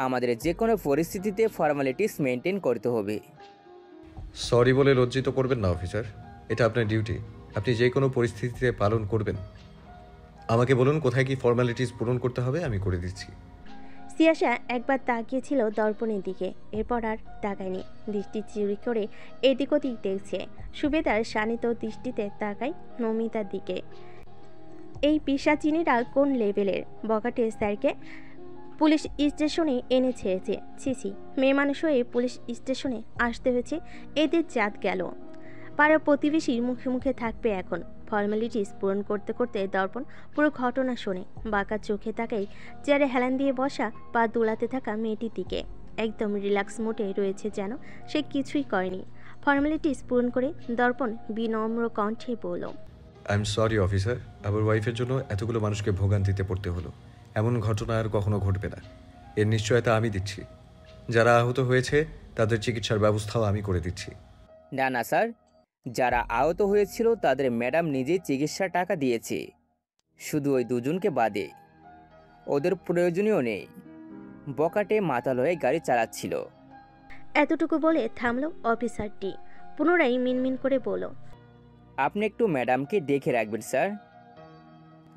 আমাদের যে কোনো পরিস্থিতিতে ফর্মালিটিস মেনটেন করতে হবে। সরি বলে লজ্জিত করবেন না অফিসার, এটা আপনার ডিউটি, আপনি যে কোনো পরিস্থিতিতে পালন করবেন। আমাকে বলুন কোথায় কি ফর্মালিটিস পূরণ করতে হবে, আমি করে দিচ্ছি। সিয়াসা একবার তাকিয়েছিল দর্পণের দিকে, এরপর আর তাকায়নি। দৃষ্টি চুরি করে এদিক ওদিক দেখছে। সুবেদার শানিত দৃষ্টিতে তাকায় নমিতার দিকে। এই পিশাচিনীরা কোন লেভেলের? বকাটে স্যারকে পুলিশ স্টেশনে এনে ছেড়েছে। ছিছি, মেয়ে মানুষ হয়ে পুলিশ স্টেশনে আসতে হয়েছে, এদের জাত গেল। পাড়া প্রতিবেশীর মুখে মুখে থাকবে এখন। ফর্মালিটিস পূরণ করতে করতে দর্পণ পুরো ঘটনা শোনে। বাঁকা চোখে তাকাই চেয়ারে হেলান দিয়ে বসা পা দোলাতে থাকা মেয়েটির দিকে। একদম রিল্যাক্স মোডে রয়েছে, যেন সে কিছুই করেনি। ফর্মালিটিস পূরণ করে দর্পণ বিনম্র কণ্ঠে বলল, আই এম সরি অফিসার, আমার ওয়াইফের জন্য এতগুলো মানুষকে ভোগান্তিতে পড়তে হলো। এমন ঘটনা আর কখনো ঘটবে না, এর নিশ্চয়তা আমি দিচ্ছি। যারা আহত হয়েছে তাদের চিকিৎসার ব্যবস্থাও আমি করে দিচ্ছি। না না স্যার, যারা আহত হয়েছিল তাদের ম্যাডাম নিজেই চিকিৎসার টাকা দিয়েছে, শুধু ওই দুজনকে বাদে। ওদের প্রয়োজনীয় নেই। বকাটে মাতাল হয়ে গাড়ি চালাচ্ছিল। এতটুকু বলে থামল অফিসারটি। পুনরায় মিনমিন করে বলল, আপনি একটু ম্যাডামকে দেখে রাখবেন স্যার,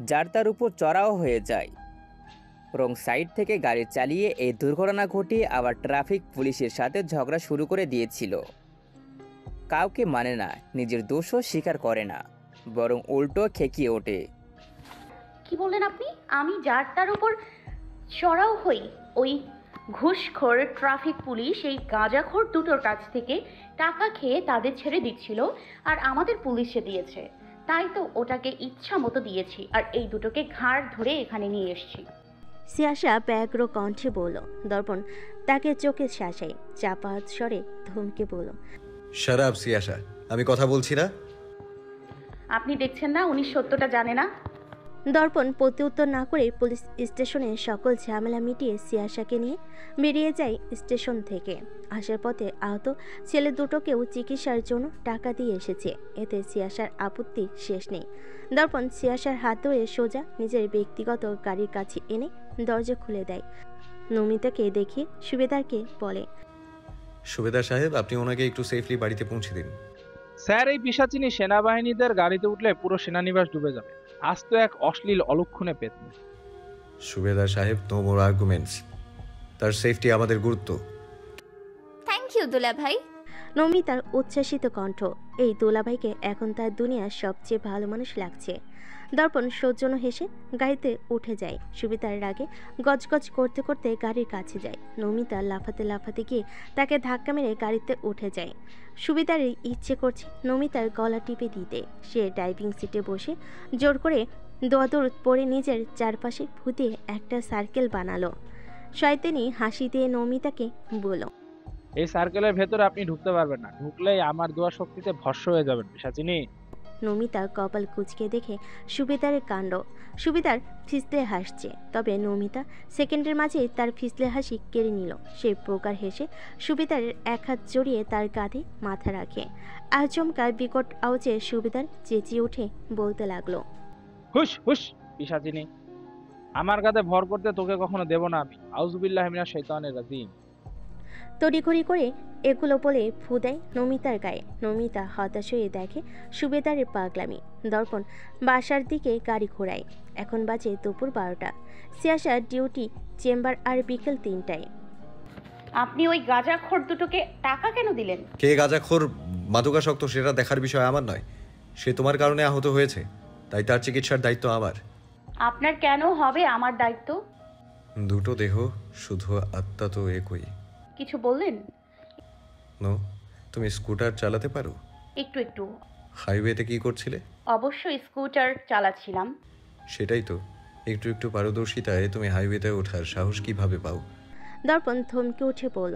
যার তার উপর চড়াও হয়ে যায়। রং সাইড থেকে গাড়ি চালিয়ে এই দুর্ঘটনা ঘটিয়ে আবার ট্রাফিক পুলিশের সাথে ঝগড়া শুরু করে দিয়েছিল। কাউকে মানে না, নিজের দোষও স্বীকার করে না, বরং উল্টো খেকিয়ে ওঠে। কি বললেন আপনি? আমি যার তার উপর চড়াও হই? ওই ঘুষখোর ট্রাফিক পুলিশ এই গাঁজাখোর দুটোর কাছ থেকে টাকা খেয়ে তাদের ছেড়ে দিচ্ছিল, আর আমাদের পুলিশে দিয়েছে। তাই তো ওটাকে ইচ্ছা মতো দিয়েছি, আর এই দুটোকে ঘাড় ধরে এখানে নিয়ে এসেছি। সিয়াসা ব্যগ্র কণ্ঠে বলল। দর্পণ তাকে চোখে শাসাই চাপা স্বরে ধমকে বলল, শারাব সিয়াসা, আমি কথা বলছি না? আপনি দেখছেন না উনি সত্যটা জানে না? দর্পণ প্রত্যুত্তর না করে পুলিশ স্টেশনে সকল ঝামেলা মিটিয়ে সিয়াসাকে নিয়ে বেরিয়ে যায় স্টেশন থেকে। আসার পথে আহত ছেলে দুটোকেও চিকিৎসার জন্য টাকা দিয়ে এসেছে, এতে সিয়াসার আপত্তি শেষ নেই। দর্পণ সিয়াসার হাত ধরে সোজা নিজের ব্যক্তিগত গাড়ির কাছে এনে দরজা খুলে দেয়। নমিতাকে দেখিয়ে সুবেদারকে বলে, সুবেদার সাহেব, আপনি ওনাকে একটু সেফলি বাড়িতে পৌঁছে দিন। স্যার, এই পিশাচিনী সেনাবাহিনীদের গাড়িতে উঠলে পুরো সেনানিবাস ডুবে যাবে। আজ তো এক অশ্লীল অলক্ষণে পেতনি। সুবেদার সাহেব, নো মোর আর্গুমেন্টস। তার সেফটি আমাদের গুরুত্ব। থ্যাংক ইউ দুলা ভাই। নমিতার উচ্ছ্বাসিত কণ্ঠ। এই দোলাভাইকে এখন তার দুনিয়ার সবচেয়ে ভালো মানুষ লাগছে। দর্পণ সৌজন্য হেসে গাড়িতে উঠে যায়। সুবিতার রাগে গজগজ করতে করতে গাড়ির কাছে যায়। নমিতা লাফাতে লাফাতে গিয়ে তাকে ধাক্কা মেরে গাড়িতে উঠে যায়। সুবিতার ইচ্ছে করছে নমিতার গলা টিপে দিতে। সে ড্রাইভিং সিটে বসে জোর করে দোয়াদুর পরে নিজের চারপাশে ফুটিয়ে একটা সার্কেল বানালো। শয়তানি হাসি দিয়ে নমিতাকে বলল, এই সার্কেলের ভেতরে আপনি ঢুকতে পারবেন না। ঢুকলেই আমার দোয়া শক্তিতে ভস্ম হয়ে যাবেন পিশাচিনী। নমিতা কপাল কুঁচকে দেখে সুবেদারের কাণ্ড। সুবেদার ফিসলে হাসছে, তবে নমিতা সেকেন্ডের মাঝে তার ফিসলে হাসি কেড়ে নিল। সে প্রকার হেসে সুবেদারের এক হাত জড়িয়ে তার কাঁধে মাথা রাখে। আচমকা বিকট আওয়াজে সুবেদার চেঁচিয়ে উঠে বলতে লাগলো, হুশ হুশ পিশাচিনী, আমার কাঁধে ভর করতে তোকে কখনো দেব না আমি। আউযুবিল্লাহি মিনাশ শাইতানির রাজিম। তড়িঘড়ি করে এগুলো বলে ফু দেয় নমিতার গায়ে। নমিতা হতাশ হয়ে দেখে সুবেদারের পাগলামি। দর্পণ বাসার দিকে গাড়ি ঘোরায়। এখন বাজে দুপুর 12টা। সিয়াসার ডিউটি চেম্বার আর বিকেল 3টায়। আপনি ওই গাঁজাখোর দুটোকে টাকা কেন দিলেন? কে গাঁজাখোর মাদকাসক্ত সেটা দেখার বিষয় আমার নয়। সে তোমার কারণে আহত হয়েছে, তাই তার চিকিৎসার দায়িত্ব আমার। আপনার কেন হবে আমার দায়িত্ব? দুটো দেহ, শুধু আত্মা তো একই। কিছু বললেন? নো, তুমি স্কুটার চালাতে পারো? একটু একটু। হাইওয়েতে কি করছিলে? অবশ্যই স্কুটার চালাচ্ছিলাম। সেটাই তো, একটু একটু পারদর্শিতায় তুমি হাইওয়েতে ওঠার সাহস কিভাবে পাও? দর্পণ থমকে উঠে পড়ল।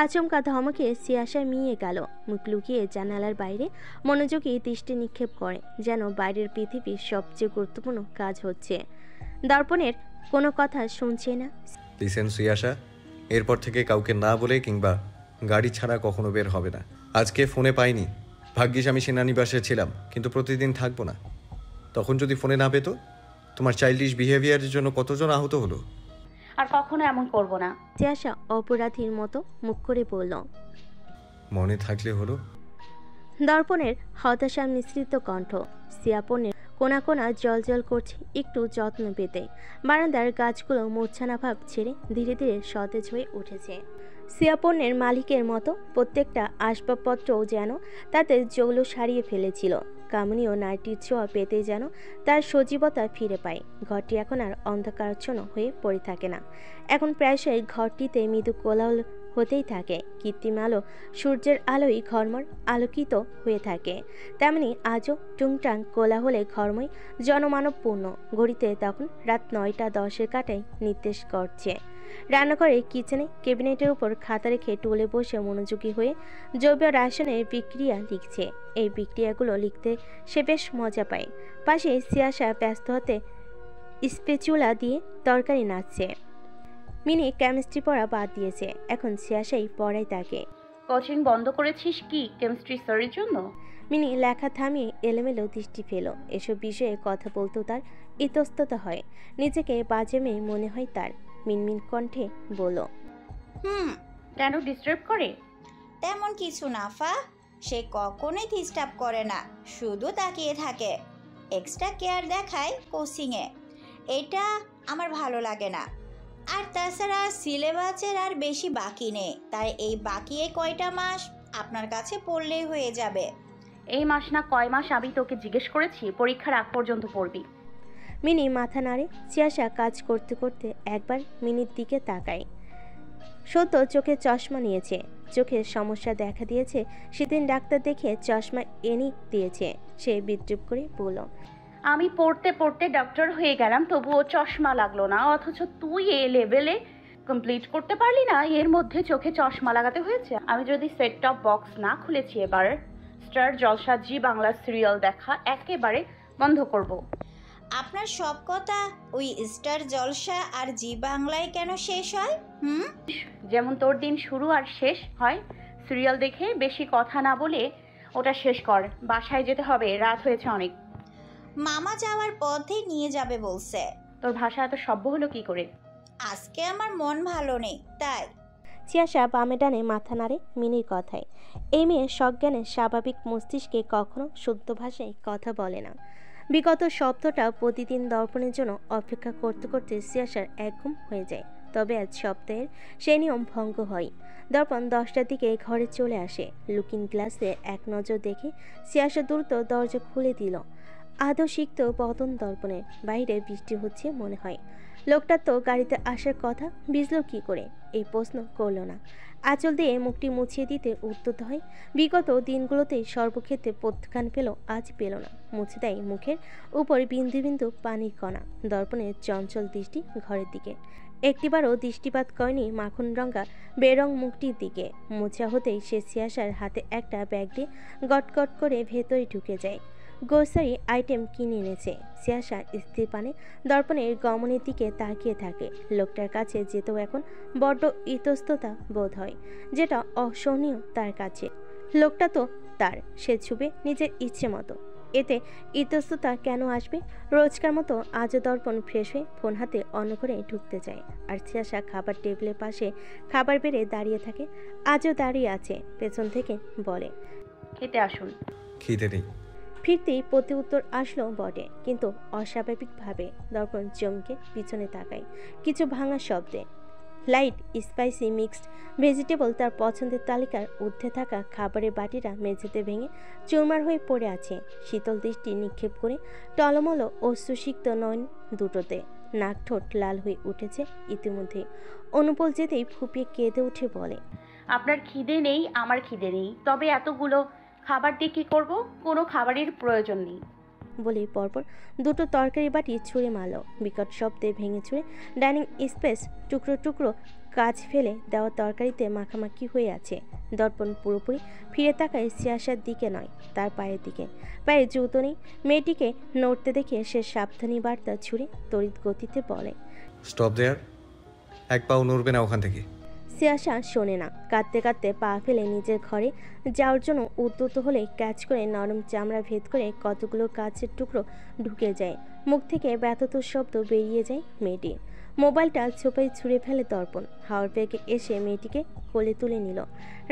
আচমকা ধমকে সিয়াসা মিয়ে গেল। মুখ লুকিয়ে জানালার বাইরে মনোযোগী দৃষ্টি নিক্ষেপ করে, যেন বাইরের পৃথিবীর সবচেয়ে গুরুত্বপূর্ণ কাজ হচ্ছে। দর্পণের কোনো কথা শুনছে না। লিসেন সিয়াসা, এরপর থেকে কাউকে না বলে কিংবা গাড়ি ছাড়া কখনো বের হবে না। আজকে ফোনে পাইনি, ভাগ্যিস আমি সেনানিবাসে ছিলাম, কিন্তু প্রতিদিন থাকবো না। তখন যদি ফোনে না পেতো, তোমার চাইল্ডিশ বিহেভিয়ারের জন্য কতজন আহত হলো। আর কখনো এমন করব না। সিয়াসা অপরাধীর মতো মুখ করে বলল, মনে থাকলে হলো। দর্পণের হতাশা মিশ্রিত কণ্ঠ। সিয়াপনের কোনা কোনা জল জল করছে একটু যত্ন পেতে। বারান্দার গাছগুলো মূর্ছানা ভাব ছেড়ে ধীরে ধীরে সতেজ হয়ে উঠেছে। সিয়াপনের মালিকের মতো প্রত্যেকটা আসবাবপত্রও যেন তাতে জৌলুস হারিয়ে ফেলেছিল। কামনীয় নাইটির ছোঁয়া পেতে যেন তার সজীবতা ফিরে পায়। ঘরটি এখন আর অন্ধকারাচ্ছন্ন হয়ে পড়ে থাকে না। এখন প্রায়শই ঘরটিতে মৃদু কোলাহল হতেই থাকে। কৃত্রিম আলো সূর্যের আলোয় ঘরময় আলোকিত হয়ে থাকে। তেমনি আজও টুংটাং কোলাহলে ঘরময় জনমানবপূর্ণ। ঘড়িতে তখন রাত 9:10 কাটায় নির্দেশ করছে। রান্নাঘরে কিচেনে ক্যাবিনেটের উপর খাতা রেখে টুলে বসে মনোযোগী হয়ে জৈব রাসায়নের বিক্রিয়া লিখছে। এই বিক্রিয়াগুলো লিখতে সে বেশ মজা পায়। পাশে সিয়াসা ব্যস্ত হতে স্পেচুলা দিয়ে তরকারি নাড়ছে। মিনি কেমিস্ট্রি পড়া বাদ দিয়েছে, এখন সিয়াসাই পড়ায় তাকে। কোচিং বন্ধ করেছিস কি কেমিস্ট্রি স্যারের জন্য? মিনি লেখা থামিয়ে এলোমেলো দৃষ্টি ফেল। এসব বিষয়ে কথা বলতেও তার ইতস্ততা হয়। নিজেকে বাজে মেয়ে মনে হয় তার। মিনমিন কণ্ঠে বলল, কেন ডিস্টার্ব করে? তেমন কিছু না ফা, সে কখনোই ডিস্টার্ব করে না, শুধু তাকিয়ে থাকে। এক্সট্রা কেয়ার দেখায় কোচিংয়ে, এটা আমার ভালো লাগে না। আর তাছাড়া সিলেবাসের আর বেশি বাকি নেই, তাই এই বাকি কয়টা মাস আপনার কাছে পড়লেই হয়ে যাবে। এই মাস না কয় মাস আমি তোকে জিজ্ঞেস করেছি? পরীক্ষার আগ পর্যন্ত পড়বি। মিনি মাথা নাড়ে। সিয়াসা কাজ করতে করতে একবার মিনির দিকে তাকায়। সত্য চোখে চশমা নিয়েছে, চোখের সমস্যা দেখা দিয়েছে, সেদিন ডাক্তার দেখে চশমা এনে দিয়েছে। সে বিদ্রুপ করে বলল, আমি পড়তে পড়তে ডক্টর হয়ে গেলাম, তবুও চশমা লাগলো না, অথচ তুই এ লেভেলে কমপ্লিট করতে পারলি না, এর মধ্যে চোখে চশমা লাগাতে হয়েছে। আমি যদি সেট টপ বক্স না খুলেছি এবার, স্টার জলসা জি বাংলা সিরিয়াল দেখা একেবারে বন্ধ করব। আপনার সব কথা ওই স্টার জলসা আর জি বাংলায় কেন শেষ হয়? যেমন তোর দিন শুরু আর শেষ হয় সিরিয়াল দেখে, বেশি কথা না বলে ওটা শেষ কর, বাসায় যেতে হবে, রাত হয়েছে অনেক। মামা যাওয়ার পথে নিয়ে যাবে বলছে। তোর ভাষা এত সভ্য হলো কি করে? আজকে আমার মন ভালো নেই তাই। সিয়াসা বামে ডানে মাথা নাড়ে মিনির কথায়। এই মেয়ে সজ্ঞানে স্বাভাবিক মস্তিষ্কে কখনো শুদ্ধ ভাষায় কথা বলে না। বিগত সপ্তাহটা প্রতিদিন দর্পণের জন্য অপেক্ষা করতে করতে সিয়াসার একঘুম হয়ে যায়। তবে আজ সপ্তাহের সেই নিয়ম ভঙ্গ হয়। দর্পণ 10টার দিকে ঘরে চলে আসে। লুকিং গ্লাসে এক নজর দেখে সিয়াসা দ্রুত দরজা খুলে দিল। আদৌ শিখত পতন দর্পণে। বাইরে বৃষ্টি হচ্ছে মনে হয়। লোকটা তো গাড়িতে আসার কথা, ভিজল কি করে? এই প্রশ্ন করল না। আঁচল দিয়ে মুখটি মুছিয়ে দিতে উদ্যত হয়। বিগত দিনগুলোতেই সর্বক্ষেত্রে প্রত্যাখ্যান পেল, আজ পেল না। মুছে দেয় মুখের উপর বিন্দু বিন্দু পানির কণা। দর্পণের চঞ্চল দৃষ্টি ঘরের দিকে। একটিবারও দৃষ্টিপাত করেনি মাখন রঙা বেরং মুখটির দিকে। মোছা হতেই সে সিয়াসার হাতে একটা ব্যাগ দিয়ে গটগট করে ভেতরে ঢুকে যায়। গ্রোসারি আইটেম কিনে এনেছে। সিয়াসা স্থির পানে দর্পণের গমনের দিকে তাকিয়ে থাকে। লোকটার কাছে যেতেও এখন বড্ড ইতস্ততা বোধ হয়, যেটা অসহনীয় তার কাছে। লোকটা তো তার, সে ছুবে নিজের ইচ্ছে মতো। এতে ইতস্ততা কেন আসবে? রোজকার মতো আজও দর্পণ ফ্রেশ হয়ে ফোন হাতে অন্য করে ঢুকতে যায়। আর সিয়াসা খাবার টেবিলের পাশে খাবার বেড়ে দাঁড়িয়ে থাকে। আজও দাঁড়িয়ে আছে। পেছন থেকে বলে, খেতে আসুন। খিদে নেই। ফিরতেই প্রতি উত্তর আসলো বটে, কিন্তু অস্বাভাবিকভাবে। দর্পণ চমকে পিছনে তাকায় কিছু ভাঙা শব্দে। লাইট স্পাইসি মিক্সড ভেজিটেবল তার পছন্দের তালিকার ঊর্ধ্বে থাকা খাবারের বাটিটা মেঝেতে ভেঙে চুরমার হয়ে পড়ে আছে। শীতল দৃষ্টি নিক্ষেপ করে টলমল অশ্রুসিক্ত নয়ন দুটোতে। নাক ঠোঁট লাল হয়ে উঠেছে ইতিমধ্যে। অনুপল যেতেই ফুপিয়ে কেঁদে উঠে বলে, আপনার খিদে নেই, আমার খিদে নেই, তবে এতগুলো খাবার দিয়ে কী করব? কোনো খাবারের প্রয়োজন নেই। বলে পরপর দুটো তরকারি বাটি ছুঁড়ে মারল। বিকট শব্দে ভেঙে ছুঁড়ে ডাইনিং স্পেস টুকরো টুকরো কাজ ফেলে দেওয়া তরকারিতে মাখামাখি হয়ে আছে। দর্পণ পুরোপুরি ফিরে তাকায় সিয়াসার দিকে নয়, তার পায়ের দিকে। পায়ে জুতো নেই। মেয়েটিকে নড়তে দেখে সে সাবধানী বার্তা ছুঁড়ে তড়িৎ গতিতে বলে, স্টপ দেয়ার, এক পাও নড়বে না ওখান থেকে। সিয়াসা শোনে না। কাঁদতে কাঁদতে পা ফেলে নিজের ঘরে যাওয়ার জন্য উদ্যত হলে ক্যাচ করে নরম চামড়া ভেদ করে কতগুলো কাচের টুকরো ঢুকে যায়। মুখ থেকে ব্যথত শব্দ বেরিয়ে যায় মেয়েটির। মোবাইলটা ছোপাই ছুঁড়ে ফেলে দর্পণ। হাওয়ার বেগে এসে মেয়েটিকে কোলে তুলে নিল।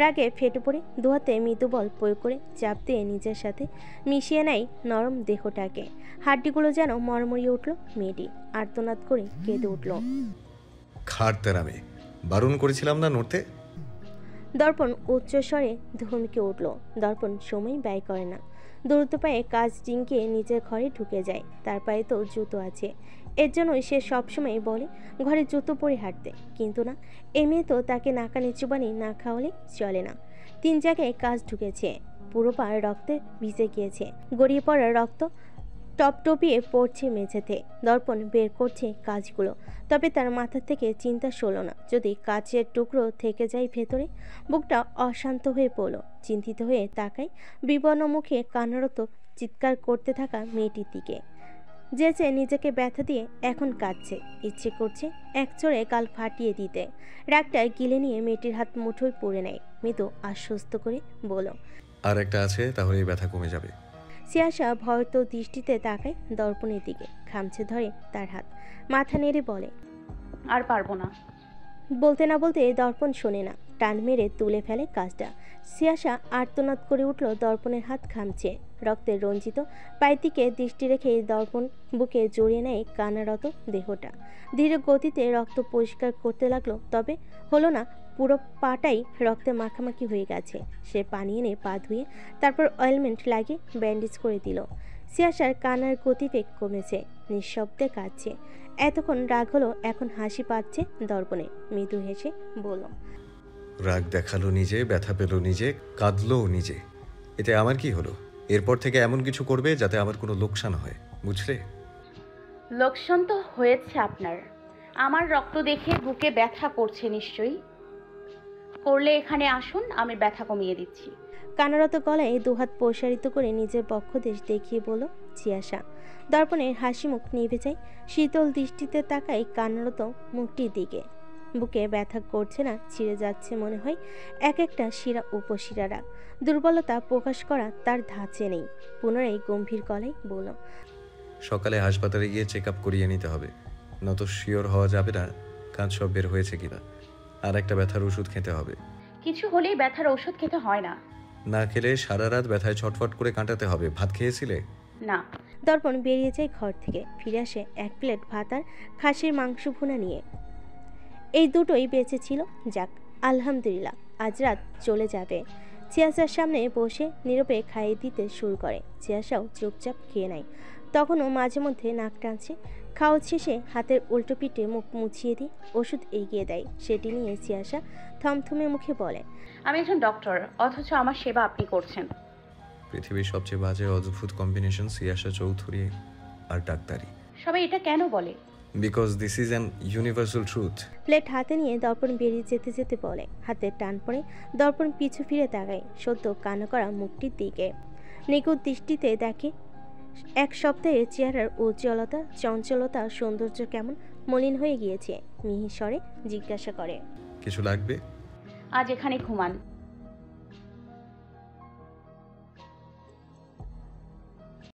রাগে ফেটে পড়ে দুহাতে মৃদু বল প্রয়োগ করে চাপ দিয়ে নিজের সাথে মিশিয়ে নেয় নরম দেহটাকে। হাড্ডিগুলো যেন মরমরিয়ে উঠল। মেয়েটি আর্তনাদ করে কেঁদে উঠল। খাড়তেরামে বারণ করেছিলাম না নড়তে? দর্পণ উচ্চস্বরে ধমকে উঠল। দর্পণ সময় ব্যয় করে না। দ্রুত পায়ে কাজ ডিঙ্গিয়ে নিজের ঘরে ঢুকে যায়। তার পায়ে তো জুতো আছে, এর জন্যই সে সবসময় বলে ঘরে জুতো পরে হাঁটতে। কিন্তু না, এই মেয়ে তো তাকে নাকানি চুবানি না খাওয়ালে চলে না। 3 জায়গায় কাজ ঢুকেছে। পুরো পা রক্তে ভিজে গিয়েছে। গড়িয়ে পড়া রক্ত টপটপিয়ে পড়ছে মেঝেতে। দর্পণ বের করছে কাজগুলো। তবে তার মাথা থেকে চিন্তা সরল না। যদি কাচের টুকরো থেকে যায় ভেতরে। বুকটা অশান্ত হয়ে পড়ল। চিন্তিত হয়ে তাকায় বিবর্ণ মুখে কান্নারত চিৎকার করতে থাকা মেয়েটির দিকে, যে নিজেকে ব্যথা দিয়ে এখন কাঁদছে। ইচ্ছে করছে এক চড়ে গাল ফাটিয়ে দিতে। রাগটা গিলে নিয়ে মেয়েটির হাত মুঠোয় পড়ে নেয়। মৃদু আশ্বস্ত করে বলল, আর একটা আছে, তাহলে এই ব্যথা কমে যাবে। সিয়াসা ভয়ত দৃষ্টিতে তাকায় দর্পণের দিকে। খামছে ধরে তার হাত। মাথা নেড়ে বলে, আর পারবো না। বলতে না বলতে দর্পণ শোনে না। টান মেরে তুলে ফেলে কাজটা। সিয়াসা আর্তনাদ করে উঠল। দর্পণের হাত খামছে। রক্তের রঞ্জিত পায়ের দিকে দৃষ্টি রেখে দর্পণ বুকে জড়িয়ে নেয় কান্নারত দেহটা। ধীরে গতিতে রক্ত পরিষ্কার করতে লাগলো। তবে হলো না। পুরো পাটাই রক্তে মাখামাখি হয়ে গেছে। সে পানি এনে পা ধুয়ে তারপর অয়েলমেন্ট লাগিয়ে ব্যান্ডেজ করে দিল। সিয়াসার কান্নার গতিবেগ কমেছে। নিঃশব্দে কাঁদছে। এতক্ষণ রাগ হলো, এখন হাসি পাচ্ছে দর্পণে। মৃদু হেসে বলল, রাগ দেখালো নিজে, ব্যথা পেল নিজে, কাঁদলো নিজে। এতে আমার কি হলো? এরপর থেকে এমন কিছু করবে যাতে আমার কোনো লোকসান হয়, বুঝলে? লোকসান তো হয়েছে আপনার। আমার রক্ত দেখে বুকে ব্যথা করছে নিশ্চয়ই। করলে এখানে আসুন, আমি ব্যথা কমিয়ে দিচ্ছি। কানারত গলায় দুহাত প্রসারিত করে নিজের বক্ষদেশ দেখিয়ে বলল চিয়াশা। দর্পণের হাসি মুখ নিভে যায়। শীতল দৃষ্টিতে তাকায় কান্নারত মুখটির দিকে। বুকে ব্যথা করছে না, ছিঁড়ে যাচ্ছে মনে হয় এক একটা শিরা উপশিরারা। দুর্বলতা প্রকাশ করা তার ধাঁচে নেই। পুনরায় গম্ভীর গলায় বলল, সকালে হাসপাতালে গিয়ে চেক আপ করিয়ে নিতে হবে, নত শিওর হওয়া যাবে না কাজ সব বের হয়েছে কিনা। আর একটা ব্যথার ওষুধ খেতে হবে। কিছু হলেই ব্যথার ওষুধ খেতে হয় না। না খেলে সারা রাত ব্যথায় ছটফট করে কাটাতে হবে। ভাত খেয়েছিলে? না। দর্পণ বেরিয়ে যায় ঘর থেকে। ফিরে আসে এক প্লেট ভাত আর খাসির মাংস ভুনা নিয়ে। এই দুটোই বেঁচে ছিল। যাক, আলহামদুলিল্লাহ, আজ রাত চলে যাবে। চিয়াশার সামনে বসে নীরবে খাইয়ে দিতে শুরু করে। চিয়াশাও চুপচাপ খেয়ে নেয়। তখনও মাঝে মধ্যে নাক টানছে। খাওয়া শেষে হাতের উল্টো পিঠে মুখ মুছিয়ে দিয়ে ওষুধ এগিয়ে দেয়। সেটি নিয়ে চিয়াশা থমথমে মুখে বলে, আমি একজন ডক্টর, অথচ আমার সেবা আপনি করছেন। পৃথিবীর সবচেয়ে বাজে অদ্ভুত কম্বিনেশন সিয়াশা চৌধুরী আর ডাক্তারি। সবাই এটা কেন বলে? Because this is an universal truth. Plate হাতে নিয়ে দর্পণ বেরিয়ে যেতে যেতে বলে। হাতের টান পড়ে দর্পণ পিছু ফিরে তাকায় সদ্য কান্না করা মুখটির দিকে। নিখুঁত দৃষ্টিতে দেখে এক সপ্তাহের চেহারার উজ্জ্বলতা, চঞ্চলতা, সৌন্দর্য কেমন মলিন হয়ে গিয়েছে। মিহি স্বরে জিজ্ঞাসা করে, কিছু লাগবে? আজ এখানে ঘুমান।